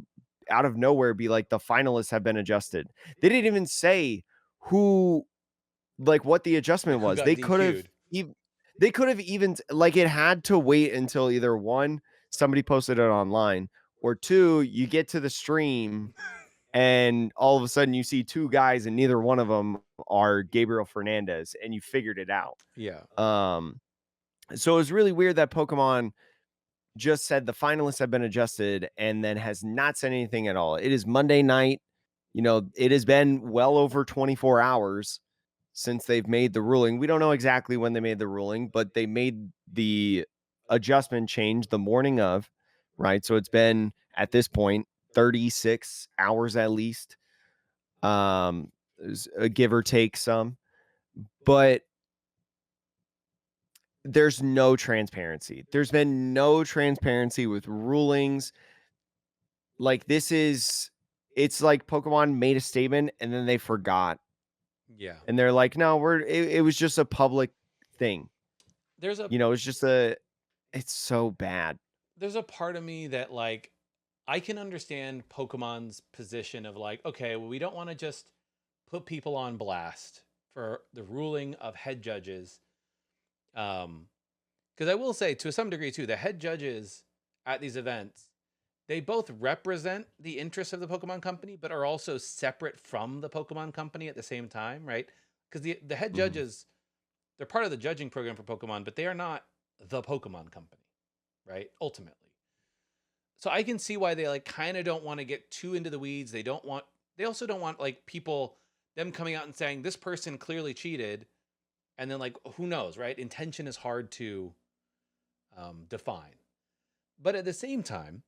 out of nowhere be like the finalists have been adjusted. They didn't even say who like what the adjustment Who was. got They could have DQ'd? even like it had to wait until either one, somebody posted it online, or two, you get to the stream and all of a sudden you see two guys and neither one of them are Gabriel Fernandez and you figured it out. Yeah. Um so it was really weird that Pokemon just said the finalists have been adjusted and then has not said anything at all. It is Monday night. It has been well over 24 hours since they've made the ruling. We don't know exactly when they made the ruling, but they made the adjustment change the morning of, right? So it's been at this point 36 hours at least, give or take some. But there's no transparency. There's been no transparency with rulings. Like it's like Pokemon made a statement and then they forgot. Yeah. And they're like, no, it was just a public thing. There's a It's just it's so bad. there's a part of me that like I can understand Pokemon's position of like, okay, well, we don't want to just put people on blast for the ruling of head judges. Because I will say to some degree too, the head judges at these events, they both represent the interests of the Pokemon Company, but are also separate from the Pokemon Company at the same time, right? Because the head Mhm. judges, they're part of the judging program for Pokemon, but they are not the Pokemon Company, right? Ultimately. So I can see why they like kind of don't want to get too into the weeds. They also don't want like people, them coming out and saying this person clearly cheated. And then like, who knows, right? Intention is hard to define. But at the same time,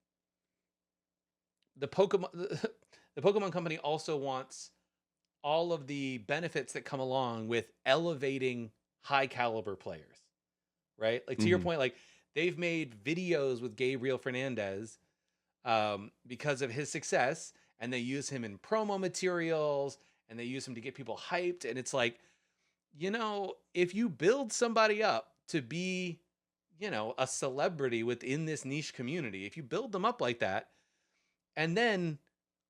the Pokemon, the Pokemon Company also wants all of the benefits that come along with elevating high caliber players, right? Like to your Mhm. point, like they've made videos with Gabriel Fernandez because of his success, and they use him in promo materials, and they use him to get people hyped. And it's like, if you build somebody up to be, a celebrity within this niche community, if you build them up like that, and then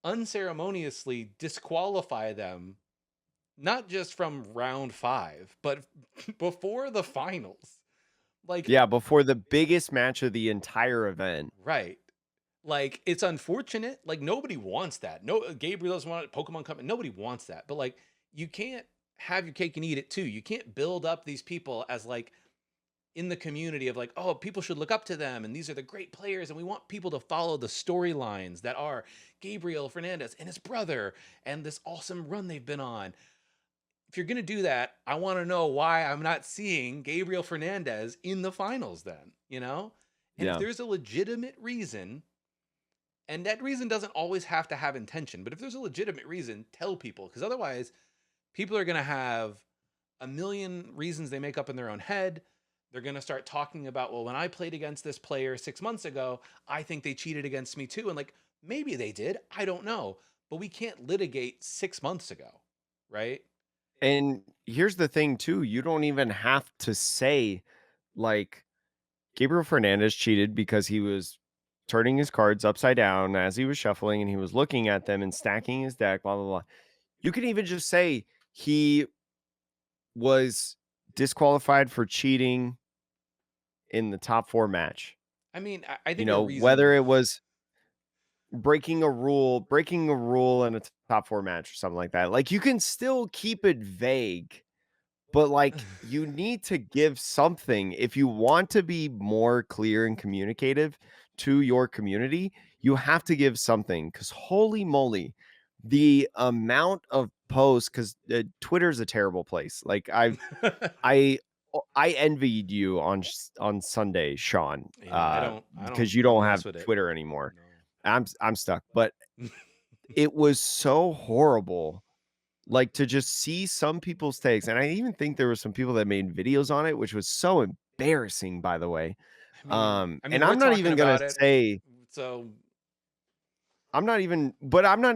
unceremoniously disqualify them, not just from round 5, but before the finals. Like, Yeah, before the biggest match of the entire event. right. Like, it's unfortunate. Like, nobody wants that. No, Gabriel doesn't want it. Pokemon Company, nobody wants that. But like, you can't have your cake and eat it too. You can't build up these people as like in the community of like, oh, people should look up to them, and these are the great players, and we want people to follow the storylines that are Gabriel Fernandez and his brother and this awesome run they've been on. If you're gonna do that, I want to know why I'm not seeing Gabriel Fernandez in the finals then. And if Yeah. there's a legitimate reason, and that reason doesn't always have to have intention, but if there's a legitimate reason, tell people, because otherwise people are gonna have a million reasons they make up in their own head. They're going to start talking about, well, when I played against this player 6 months ago, I think they cheated against me too. And like, maybe they did. I don't know. But we can't litigate 6 months ago, right? And here's the thing too, you don't even have to say like Gabriel Fernandez cheated because he was turning his cards upside down as he was shuffling and he was looking at them and stacking his deck, blah blah blah. You can even just say he was disqualified for cheating in the top 4 match. I mean, I think a Whether reasonable. it was breaking a rule in a top 4 match or something like that. Like you can still keep it vague, but, like, you need to give something. If you want to be more clear and communicative to your community, you have to give something. Because holy moly, the amount of posts 'cause, Twitter's a terrible place. Like, I I envied you on Sunday, Sean, Yeah, because you I don't don't mess have with it. Twitter anymore. No. I'm stuck, but it was so horrible, like, to just see some people's takes, and I even think there were some people that made videos on it, which was so embarrassing, by the way. I mean, And we're I'm not talking even gonna about it, say so I'm not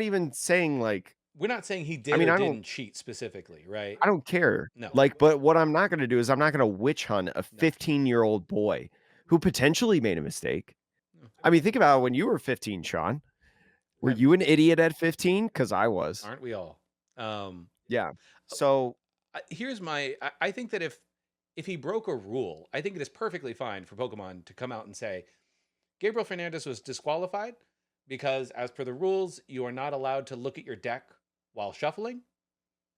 even saying, like we're not saying he I did mean, or didn't cheat specifically, right? I don't care. No, Like, but what I'm not gonna do is I'm not gonna witch hunt a no, 15-year-old boy who potentially made a mistake. no. I mean, think about when you were 15, Sean. Were I'm, you an idiot at 15? Because I was. aren't we all? Um, Yeah. uh, So here's my. I think that if he broke a rule, I think it is perfectly fine for Pokemon to come out and say Gabriel Fernandez was disqualified because, as per the rules, you are not allowed to look at your deck while shuffling.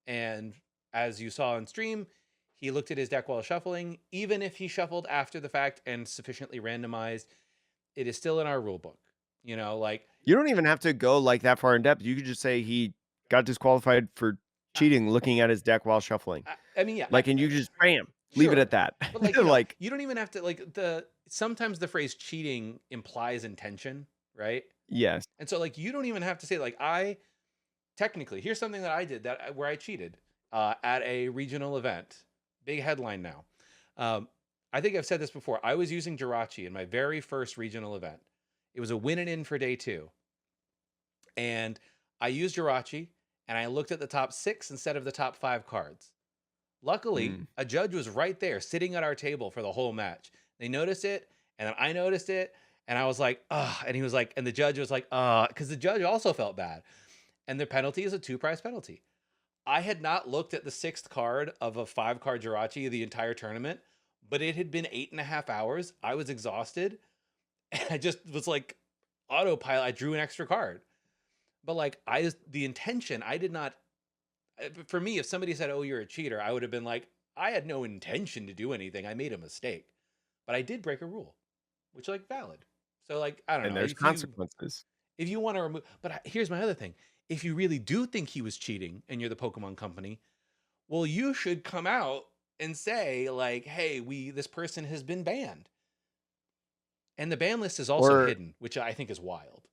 And as you saw on stream, he looked at his deck while shuffling. Even if he shuffled after the fact and sufficiently randomized, it is still in our rule book. You know, like, you don't even have to go, like, that far in depth. You could just say he got disqualified for I, cheating looking at his deck while shuffling. I mean, yeah, Like, and you just bam, leave it at sure. that. But like, Like, you don't even have to like sometimes the phrase cheating implies intention, right? yes. And so like you don't even have to say like I technically, here's something that I did that where I cheated at a regional event. Big headline now. Um, I think I've said this before. I was using Jirachi in my very first regional event. It was a win and in for day two. And I used Jirachi and I looked at the top six instead of the top five cards. Luckily, Mm. a judge was right there sitting at our table for the whole match. They noticed it, and then I noticed it, and I was like, "Ah," and he was like, and the judge was like, because the judge also felt bad. And the penalty is a two prize penalty. I had not looked at the sixth card of a five card Jirachi the entire tournament, but it had been 8.5 hours. I was exhausted. And I just was like autopilot. I drew an extra card. But like the intention, I did not. For me, if somebody said, "Oh, you're a cheater," I would have been like, I had no intention to do anything. I made a mistake, but I did break a rule, which like valid. So like I don't And know there's consequences. if you want to remove. But here's my other thing: if you really do think he was cheating and you're the Pokemon company, well, you should come out and say like, "Hey, we this person has been banned," and the ban list is also Or hidden, which I think is wild.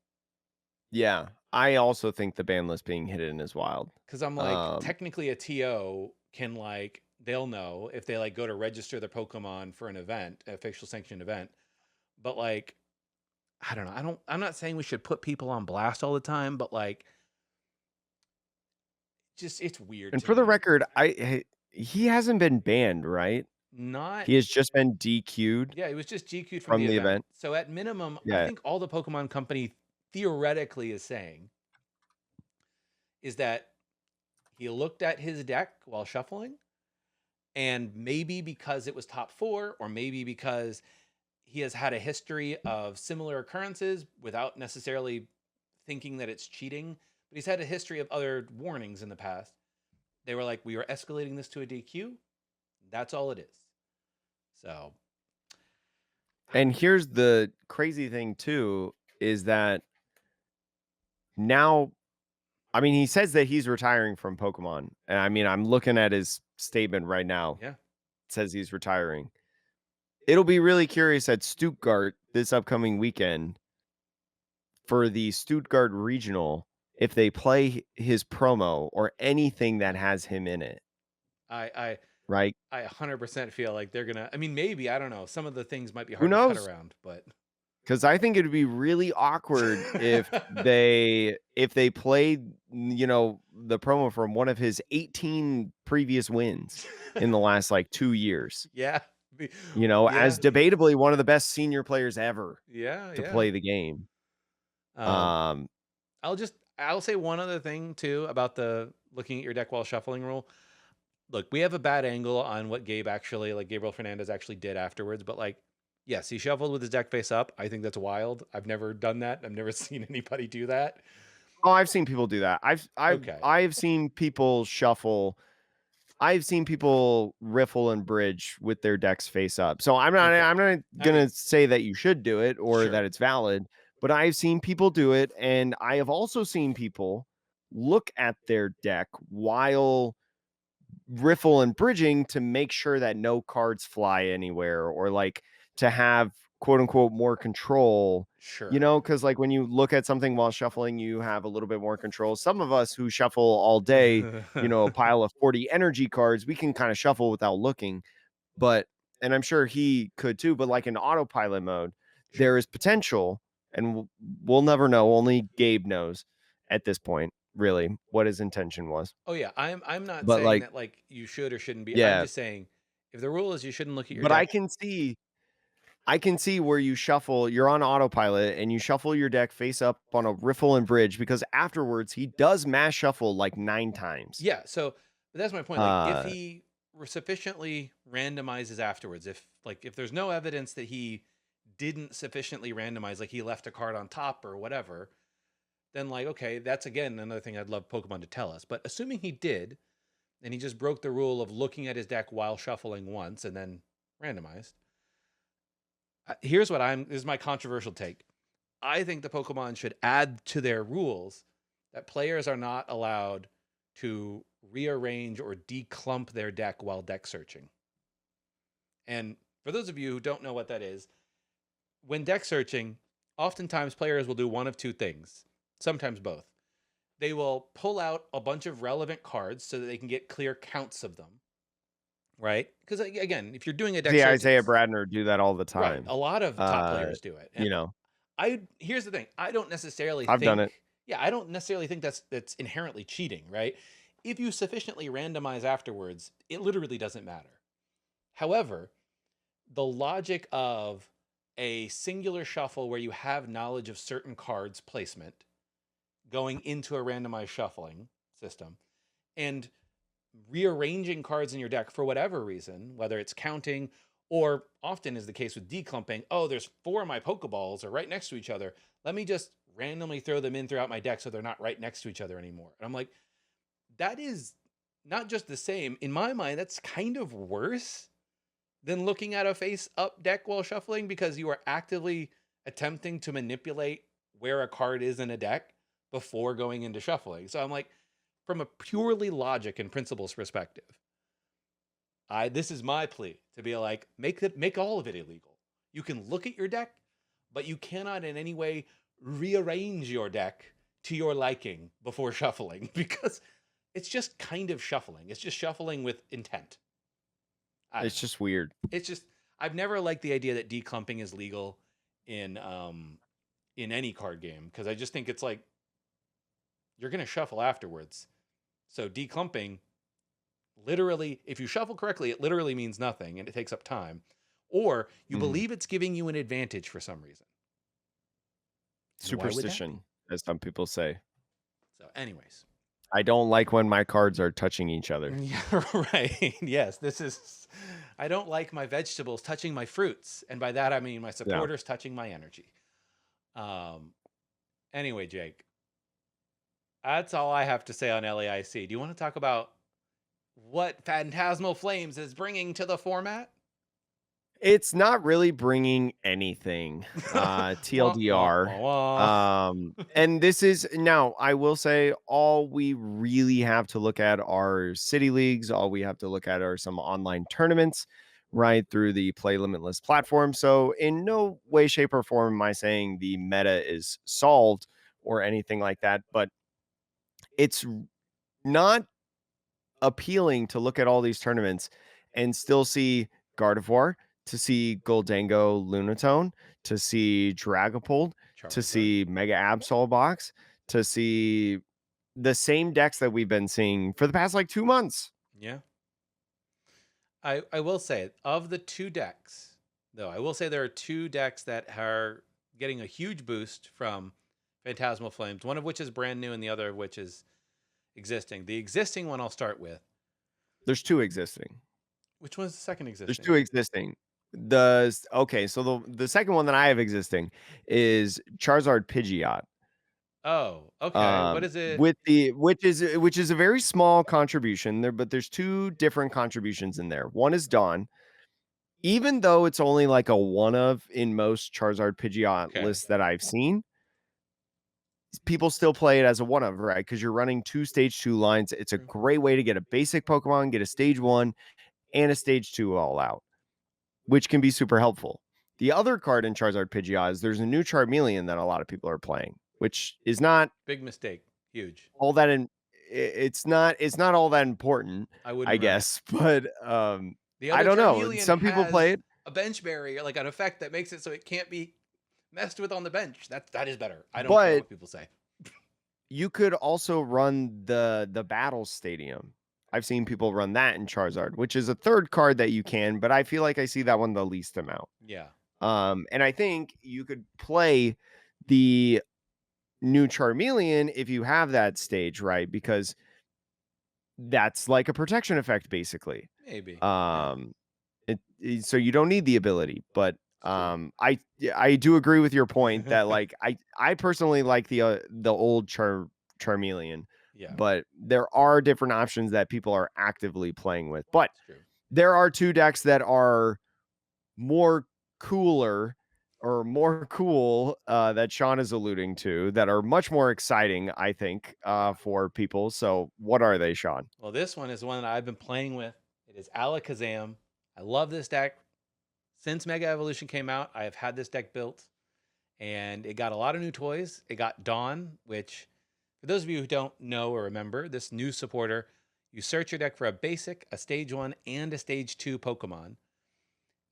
yeah, I also think the ban list being hidden is wild. Because I'm like, Um, technically, a TO can like they'll know if they like go to register their Pokemon for an event, an official sanctioned event. But like, I don't know. I'm not saying we should put people on blast all the time, but like, just it's weird and to for the me. record, he hasn't been banned, right? Not He has just been DQ'd Yeah, it was just GQ'd from the from the event. event. So at minimum, I Yeah. think all the Pokemon Company theoretically is saying is that he looked at his deck while shuffling, and maybe because it was top four, or maybe because he has had a history of similar occurrences without necessarily thinking that it's cheating, but he's had a history of other warnings in the past. They were like, we are escalating this to a DQ. That's all it is. So, And here's the crazy thing too, is that now I mean, he says that he's retiring from Pokemon, and I mean, I'm looking at his statement right now. yeah, It says he's retiring. It'll be really curious at Stuttgart this upcoming weekend for the Stuttgart Regional if they play his promo or anything that has him in it, I I right? I 100% feel like they're gonna. I mean, maybe I don't know. Some of the things might be Who hard to cut knows? around, but Because I think it'd be really awkward if they played, the promo from one of his 18 previous wins in the last, like, 2 years, yeah, Be- as yeah, debatably one of the best senior players ever yeah, to yeah. play the game. Um, Um, I'll say one other thing too about the looking at your deck while shuffling rule. Look, we have a bad angle on what Gabriel Fernandez actually did afterwards, but like, yes, he shuffled with his deck face up. I think that's wild. I've never done that. I've never seen anybody do that. oh, I've seen people do that. Okay. I've seen people shuffle. I've seen people riffle and bridge with their decks face up. So Okay. I'm not I gonna mean, say that you should do it or that sure. it's valid, but I've seen people do it, and I have also seen people look at their deck while riffle and bridging to make sure that no cards fly anywhere, or like to have quote unquote more control, Sure. because like when you look at something while shuffling, you have a little bit more control. Some of us who shuffle all day, a pile of 40 energy cards, we can kind of shuffle without looking. But and I'm sure he could too, but like in autopilot mode, there Sure. is potential, and we'll never know. Only Gabe knows at this point, really, what his intention was. Oh yeah, I'm not But saying like, that like you should or shouldn't be. I'm yeah, just saying if the rule is you shouldn't look at your but I deck. can see I can see where you shuffle, you're on autopilot and you shuffle your deck face up on a riffle and bridge because afterwards he does mass shuffle like 9 times. Yeah, so but that's my point. Like if Uh he sufficiently randomizes afterwards, if there's no evidence that he didn't sufficiently randomize, like he left a card on top or whatever, then like okay, that's again another thing I'd love Pokemon to tell us. But assuming he did, and he just broke the rule of looking at his deck while shuffling once and then randomized. This is my controversial take. I think the Pokemon should add to their rules that players are not allowed to rearrange or declump their deck while deck searching. And for those of you who don't know what that is, when deck searching, oftentimes players will do one of two things, sometimes both. They will pull out a bunch of relevant cards so that they can get clear counts of them, right? Because again, if you're doing a deck See search, Isaiah it's Bradner do that all the right. time. A lot of top Uh, players do it. And you know, I here's the thing. I don't necessarily I've done it. think yeah, I don't necessarily think that's inherently cheating, right? If you sufficiently randomize afterwards, it literally doesn't matter. However, the logic of a singular shuffle where you have knowledge of certain cards placement going into a randomized shuffling system and rearranging cards in your deck for whatever reason, whether it's counting or often is the case with declumping, oh, there's 4 of my Pokeballs are right next to each other. Let me just randomly throw them in throughout my deck so they're not right next to each other anymore. And I'm like, that is not just the same. In my mind, that's kind of worse than looking at a face up deck while shuffling because you are actively attempting to manipulate where a card is in a deck before going into shuffling. So I'm like, from a purely logic and principles perspective, this is my plea to be like make all of it illegal. You can look at your deck, but you cannot in any way rearrange your deck to your liking before shuffling because it's just kind of shuffling. It's just shuffling with intent. I don't It's know. just weird. It's just I've never liked the idea that declumping is legal in any card game because I just think it's like you're gonna shuffle afterwards. So declumping literally, if you shuffle correctly, it literally means nothing and it takes up time. Or you Mhm. believe it's giving you an advantage for some reason. And why would that be? Superstition, as some people say. So, anyways. I don't like when my cards are touching each other. Yeah, right. Yes, this is. I don't like my vegetables touching my fruits. And by that, I mean my Yeah. supporters touching my energy. Um, anyway, Jake, that's all I have to say on LAIC. Do you want to talk about what Phantasmal Flames is bringing to the format? It's not really bringing anything, Wah, wah, TLDR. wah, wah. And this is now, I will say all we really have to look at are city leagues. All we have to look at are some online tournaments, right, through the Play Limitless platform. So, in no way, shape, or form am I saying the meta is solved or anything like that, but it's not appealing to look at all these tournaments and still see Gardevoir, to see Goldango Lunatone, to see Dragapult, to Charizard. see Mega Absol Box, to see the same decks that we've been seeing for the past like 2 months. Yeah. I will say, of the two decks, though, I will say there are two decks that are getting a huge boost from Phantasmal Flames, one of which is brand new and the other of which is existing. The existing one I'll start with. There's two existing. Which one is the second There's existing? two existing. Okay, so the second one that I have existing is Charizard Pidgeot. Oh, okay. What is it? With the which is a very small contribution there, but there's 2 different contributions in there. One is Dawn. Even though it's only like a one of in most Charizard Pidgeot Okay. lists that I've seen, people still play it as a one of, right? Because you're running 2 stage 2 lines. It's a True. great way to get a basic Pokemon, get a stage 1 and a stage 2 all out, which can be super helpful. The other card in Charizard Pidgeot is there's a new Charmeleon that a lot of people are playing, which is not Big mistake. Huge. all that in it's not all that important, I I wouldn't run it. guess, but, The I other don't know. Charmeleon Some people play has it, a bench barrier, like an effect that makes it so it can't be messed with on the bench. That is better. I don't care but what people say. you could also run the battle stadium. I've seen people run that in Charizard, which is a third card that you can, but I feel like I see that one the least amount. Yeah. And I think you could play the new Charmeleon if you have that stage, right? Because that's like a protection effect, basically. Maybe. Yeah. Um, so you don't need the ability, but It's true. I do agree with your point that like I personally like the old Charmeleon, Yeah. but there are different options that people are actively playing with. But It's true. there are 2 decks that are more cooler or more cool that Sean is alluding to that are much more exciting, I think, for people. So what are they, Sean? Well, this one is one that I've been playing with. It is Alakazam. I love this deck. Since Mega Evolution came out, I have had this deck built, and it got a lot of new toys. It got Dawn, which, for those of you who don't know or remember, this new supporter, you search your deck for a basic, a stage 1, and a stage 2 Pokemon.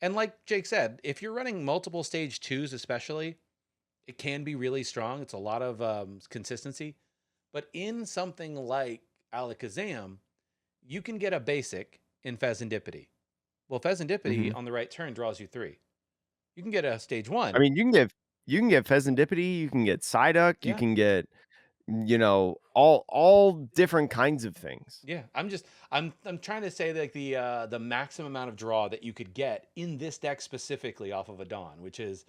And like Jake said, if you're running multiple stage 2s, especially, it can be really strong. It's a lot of consistency. But in something like Alakazam, you can get a basic in Pheasantipity. Well, Pheasantipity Mhm. on the right turn draws you 3. You can get a stage I 1. mean, you can get Pheasantipity, you can get Psyduck, you Yeah. can get, all different kinds of things. Yeah. I'm trying to say like the maximum amount of draw that you could get in this deck specifically off of a Dawn, which is,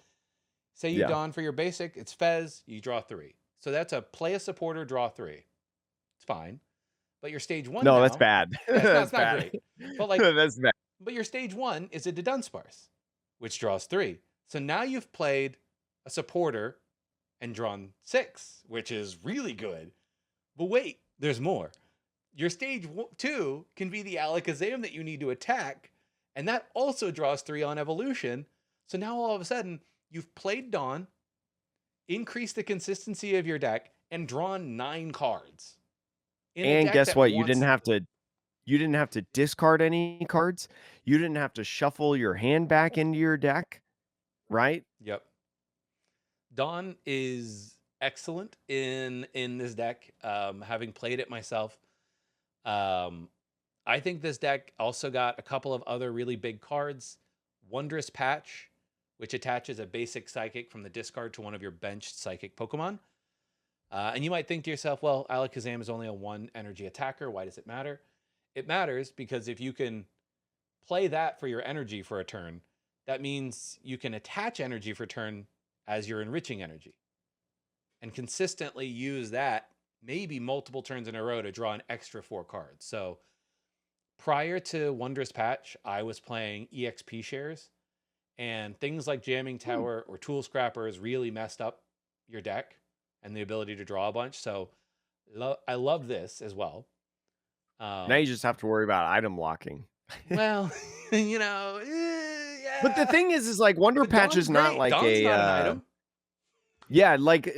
say you Yeah. Dawn for your basic, it's Fez, you draw 3. So that's a play a supporter, draw 3. It's fine. But your stage 1 No, that's now, bad. yeah, it's That's not bad. great. But like That's bad. But your stage 1 is a Dunsparce, which draws 3. So now you've played a supporter and drawn 6, which is really good. But wait, there's more. Your stage 2 can be the Alakazam that you need to attack, and that also draws 3 on evolution. So now all of a sudden, you've played Dawn, increased the consistency of your deck, and drawn 9 cards in a And deck guess that what? wants. You didn't have to discard any cards. You didn't have to shuffle your hand back into your deck, right? Yep. Dawn is excellent in this deck. Having played it myself, um, I think this deck also got a couple of other really big cards. Wondrous Patch, which attaches a basic psychic from the discard to one of your benched psychic Pokemon. And you might think to yourself, well, Alakazam is only a 1 energy attacker. Why does it matter? It matters because if you can play that for your energy for a turn, that means you can attach energy for turn as your enriching energy and consistently use that maybe multiple turns in a row to draw an extra 4 cards. So prior to Wondrous Patch, I was playing EXP shares, and things like Jamming Hmm. Tower or Tool Scrappers really messed up your deck and the ability to draw a bunch. So I love this as well. Now Um, you just have to worry about item locking. well, But the yeah, thing is like Wonder but Patch Dawn's is not great. like Dawn's not an item. yeah, like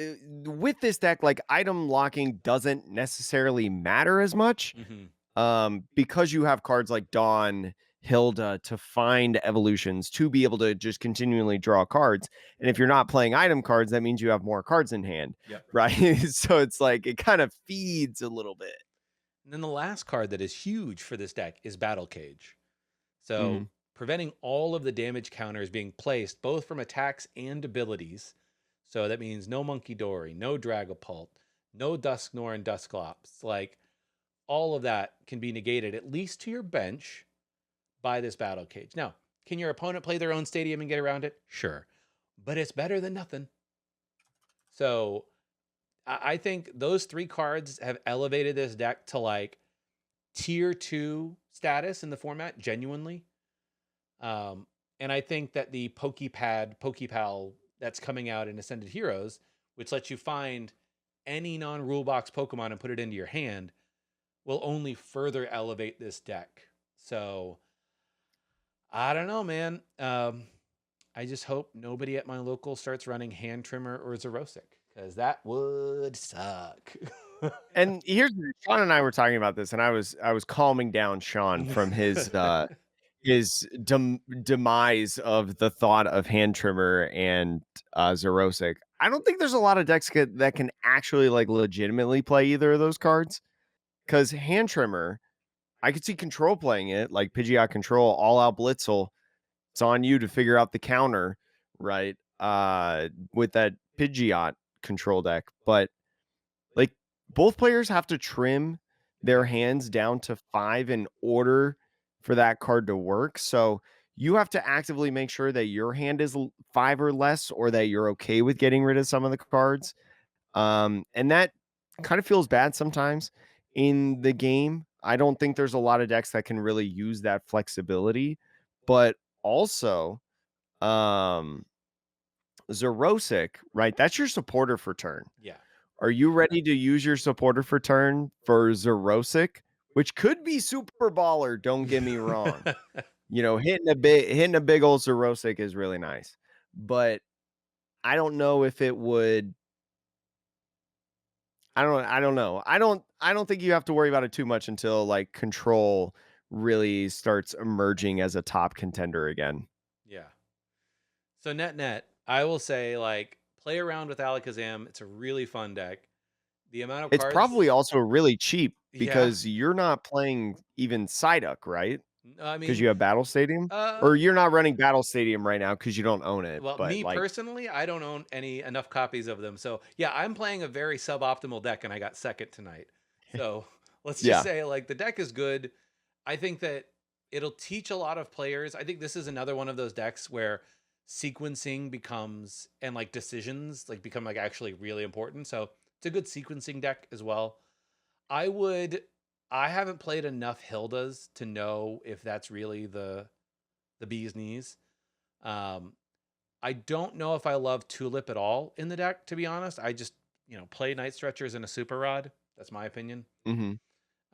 with this deck, like item locking doesn't necessarily matter as much. Mm-hmm. Because you have cards like Dawn, Hilda to find evolutions to be able to just continually draw cards. And if you're not playing item cards, that means you have more cards in hand, Yep. right? So it's like it kind of feeds a little bit. And then the last card that is huge for this deck is Battle Cage. Mhm. So preventing all of the damage counters being placed both from attacks and abilities. So that means no Monkey Dory, no Dragapult, no Dusknoir and Dusclops. Like all of that can be negated at least to your bench by this Battle Cage. Now, can your opponent play their own stadium and get around it? Sure. But it's better than nothing. So I think those 3 cards have elevated this deck to, like, tier 2 status in the format, genuinely. Um, and I think that the Pokepal that's coming out in Ascended Heroes, which lets you find any non-rule box Pokemon and put it into your hand, will only further elevate this deck. So, I don't know, man. I just hope nobody at my local starts running Hand Trimmer or Zerosic, because that would suck. And Sean and I were talking about this, and I was calming down Sean from his demise of the thought of Hand Trimmer and Zerosic. I don't think there's a lot of decks that can actually like legitimately play either of those cards. Because Hand Trimmer, I could see Control playing it, like Pidgeot Control, All Out Blitzel. It's on you to figure out the counter, right? With that Pidgeot control deck. But like both players have to trim their Yep. hands down to 5 in order for that card to work. So you have to actively make sure that your hand is 5 or less, or that you're okay with getting rid of some of the cards. And that kind of feels bad sometimes in the game. I don't think there's a lot of decks that can really use that flexibility, but also, um, Zerosic, right? That's your supporter for turn. Yeah. Are you ready to use your supporter for turn for Zerosic, which could be super baller, don't get me wrong. Hitting a big old Zerosic is really nice. But I don't know if it would I don't know. I don't think you have to worry about it too much until like control really starts emerging as a top contender again. Yeah. So net, I will say, like, play around with Alakazam. It's a really fun deck. The amount of It's probably cards, also really cheap yeah. because you're not playing even Psyduck, right? I Because mean, you have Battle Stadium? uh, Or you're not running Battle Stadium right now because you don't own it, well, but, me like personally, I don't own any enough copies of them. So yeah, I'm playing a very suboptimal deck, and I got second tonight. So let's just yeah. say, like, the deck is good. I think that it'll teach a lot of players. I think this is another one of those decks where sequencing becomes, and like decisions like become like actually really important. So it's a good sequencing deck as well. I would I haven't played enough Hildas to know if that's really the bee's knees. Um I don't know if I love Tulip at all in the deck, to be honest. I just, play Night Stretchers and a Super Rod. That's my opinion. Mhm.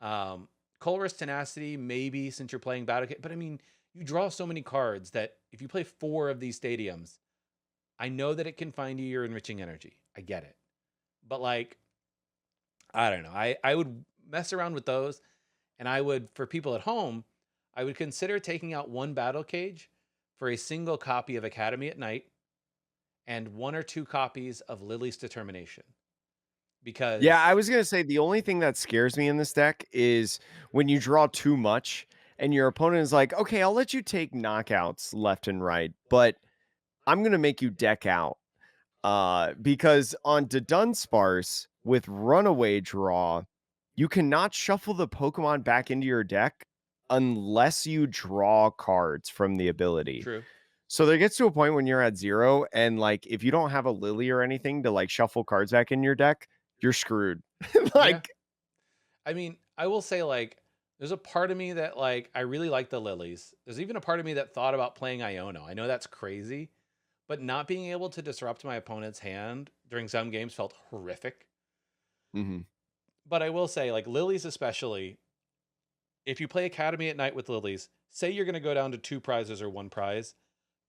Um, Colress Tenacity, maybe, since you're playing Battle Kit. But I mean, you draw so many cards that if you play 4 of these stadiums, I know that it can find you your enriching energy. I get it. But like, I don't know. I would mess around with those. And I would, for people at home, I would consider taking out one battle cage for a single copy of Academy at Night and 1 or 2 copies of Lily's Determination. Yeah, I Because was gonna say the only thing that scares me in this deck is when you draw too much and your opponent is like, "Okay, I'll let you take knockouts left and right, but I'm gonna make you deck out." Because on Dunsparce with Runaway Draw, you cannot shuffle the Pokemon back into your deck unless you draw cards from the ability. true. So there gets to a point when you're at 0 and, like, if you don't have a Lily or anything to, like, shuffle cards back in your deck, you're screwed. Yeah. Like I mean, I will say, like, there's a part of me that, like, I really like the lilies. There's even a part of me that thought about playing Iono. I know that's crazy, but not being able to disrupt my opponent's hand during some games felt horrific. Mhm. But I will say, like, lilies especially, if you play Academy at Night with lilies, say you're going to go down to 2 prizes or 1 prize,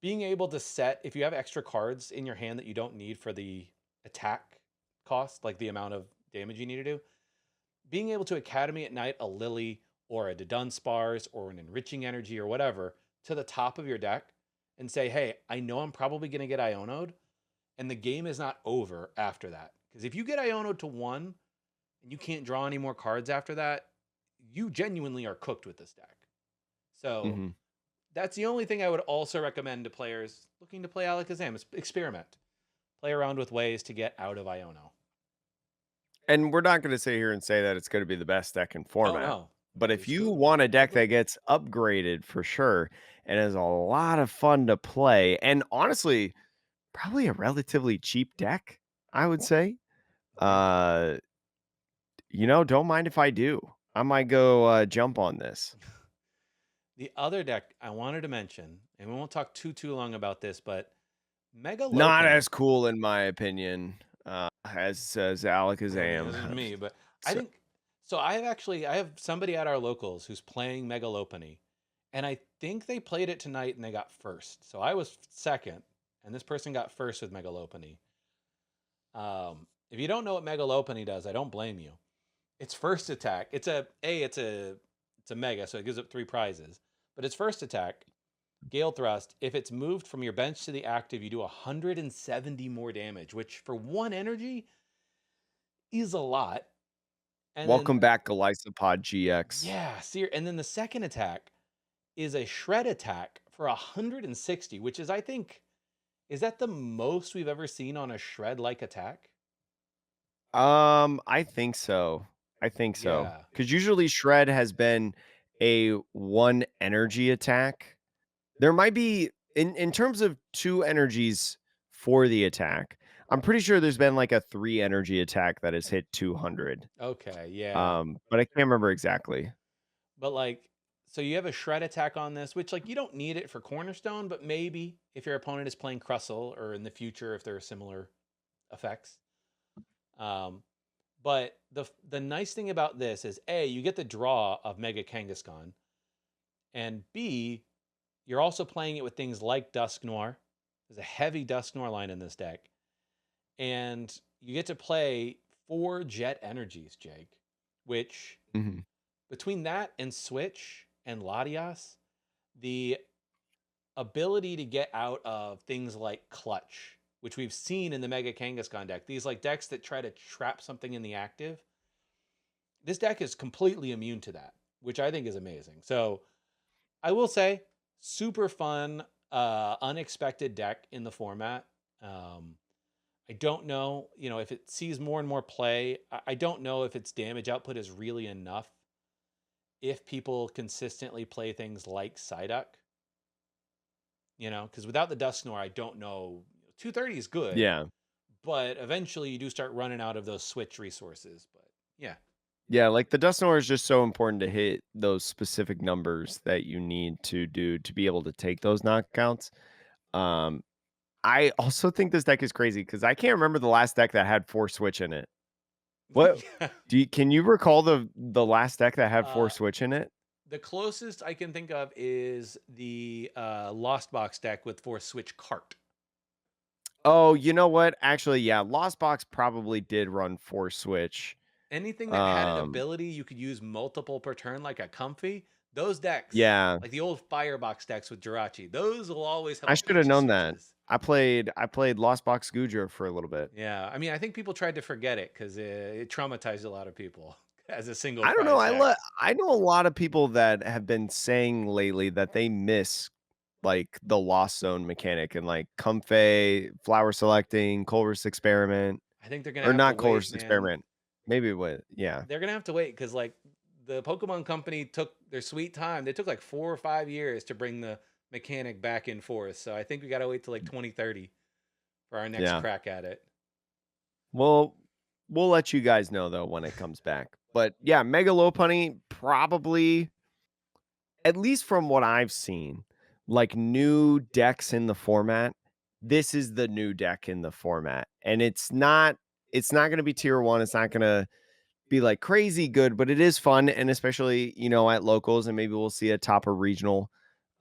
being able to set, if you have extra cards in your hand that you don't need for the attack cost, like the amount of damage you need to do, being able to Academy at Night a Lily or a Dunsparce or an Enriching Energy or whatever to the top of your deck and say, hey, I know I'm probably going to get Ionoed, and the game is not over after that. Because if you get Ionoed to 1 and you can't draw any more cards after that, you genuinely are cooked with this deck. So Mhm. that's the only thing I would also recommend to players looking to play Alakazam is experiment. Play around with ways to get out of Iono. And we're not gonna sit here and say that it's gonna be the best deck in Oh format. no. But if There's you still want a deck that upgrade. gets upgraded for sure and is a lot of fun to play, and honestly, probably a relatively cheap deck, I would say. Okay. Uh, don't mind if I do. I might go jump on this. The other deck I wanted to mention, and we won't talk too long about this, but Not Megalophony. as cool in my opinion, as I mean, this Alakazam. is me, but I So think so. I have somebody at our locals who's playing Megalopony, and I think they played it tonight and they got first. So I was second, and this person got first with Megalopony. If you don't know what Megalopony does, I don't blame you. Its first attack, it's a mega, so it gives up three prizes. But its first attack, Gale Thrust, if it's moved from your bench to the active, you do 170 more damage, which for one energy is a lot. And then welcome back, Galysopod GX. yeah, see, and then the second attack is a shred attack for 160, which is I think is that the most we've ever seen on a shred like attack? I think so. I think so. Yeah. Because usually Shred has been a one energy attack. There might be in terms of two energies for the attack. I'm pretty sure there's been like a three energy attack that has hit 200. Okay, yeah. But I can't remember exactly. But like so you have a shred attack on this, which like you don't need it for Cornerstone, but maybe if your opponent is playing Crustle or in the future if there are similar effects. Um but the nice thing about this is A, you get the draw of Mega Kangaskhan, and B, you're also playing it with things like Dusk Noir. There's a heavy Dusk Noir line in this deck. And you get to play 4 Jet Energies, Jake, which Mhm. between that and Switch and Latias, the ability to get out of things like Clutch, which we've seen in the Mega Kangaskhan deck, these like decks that try to trap something in the active, this deck is completely immune to that, which I think is amazing. So I will say, super fun, unexpected deck in the format. Um, I don't know, if it sees more and more play. I don't know if its damage output is really enough if people consistently play things like Psyduck, because without the Dusk Snore, I don't know. 230 is good, Yeah. but eventually you do start running out of those switch resources. But yeah, Yeah, like the dust knower is just so important to hit those specific numbers that you need to do to be able to take those knockouts. Um, I also think this deck is crazy because I can't remember the last deck that had 4 switch in it. What yeah. can you recall the last deck that had 4 Uh, switch in it? the closest I can think of is the Lost Box deck with 4 switch cart. Oh, you know what? Actually, yeah, Lost Box probably did run 4 switch. Anything that had an Um, ability you could use multiple per turn, like a Comfy, those decks, yeah, like the old Firebox decks with Jirachi, those will always have I a should have bunch of known that. switches. I played Lost Box Gujo for a little bit. Yeah, I mean, I think people tried to forget it because it traumatized a lot of people as a single I don't know, prize deck. I know a lot of people that have been saying lately that they miss, like, the Lost Zone mechanic and, like, Comfey, Flower Selecting, Culver's Experiment, I think they're gonna or have to not wait, Culver's man. Experiment. Maybe what yeah. They're gonna have to wait because like the Pokemon Company took their sweet time. They took like 4 or 5 years to bring the mechanic back in force. So I think we gotta wait till like 2030 for our next Yeah. crack at it. Well, we'll let you guys know, though, when it comes back. But, yeah, Mega Lopunny probably, at least from what I've seen, like, new decks in the format, this is the new deck in the format, and it's not gonna be tier 1, it's not gonna be, like, crazy good, but it is fun, and especially, at locals, and maybe we'll see a top or regional,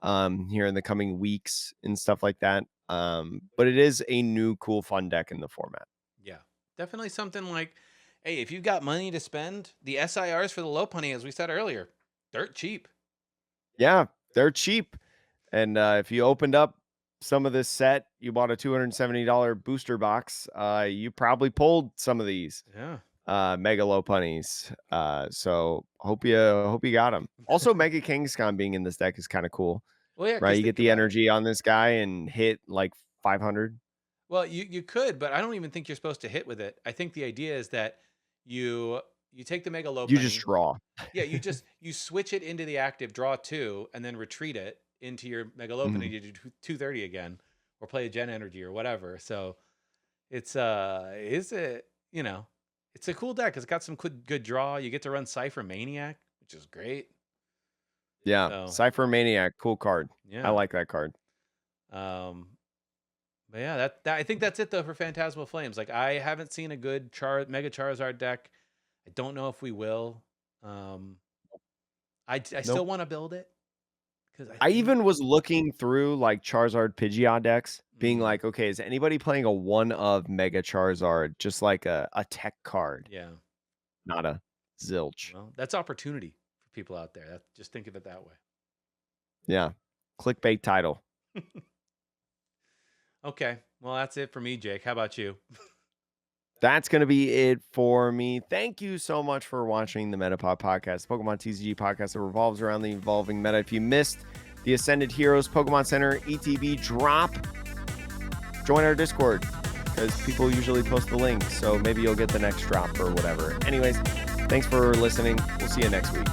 here in the coming weeks and stuff like that, but it is a new, cool, fun deck in the format. Yeah, definitely something like, hey, if you've got money to spend, the SIRs for the low punny, as we said earlier, dirt cheap. Yeah, they're cheap. And if you opened up some of this set, you bought a $270 booster box, you probably pulled some of these Yeah. mega low punnies. So hope you got them. Also, Mega Kingscon being in this deck is kind of cool, Well, yeah, right? because You get think the about it. energy on this guy and hit like 500. Well, you could, but I don't even think you're supposed to hit with it. I think the idea is that you you take the mega low You just punny. draw. Yeah, you switch it into the active, draw 2, and then retreat it into your Megalopen and Mhm. you do 230 again, or play a Gen Energy or whatever. So it's is it It's a cool deck. It's got some good draw. You get to run Cypher Maniac, which is great. Yeah, So Cypher Maniac, cool card. I yeah. like that card. Um, but yeah, that I think that's it though for Phantasmal Flames. Like I haven't seen a good Mega Charizard deck. I don't know if we will. Um, I still Nope. want to build it because I I think. even was looking through like Charizard Pidgeot decks, being Mhm, like, okay, is anybody playing a one of Mega Charizard, just like a tech card, yeah. not a zilch. Well, that's opportunity for people out there. Just think of it that way. Yeah. Clickbait title. Okay. Well, that's it for me, Jake. How about you? That's going to be it for me. Thank you so much for watching the Metapod podcast, Pokemon TCG podcast that revolves around the evolving meta. If you missed the Ascended Heroes Pokemon Center ETB drop, join our Discord because people usually post the link. So maybe you'll get the next drop or whatever. Anyways, thanks for listening. We'll see you next week.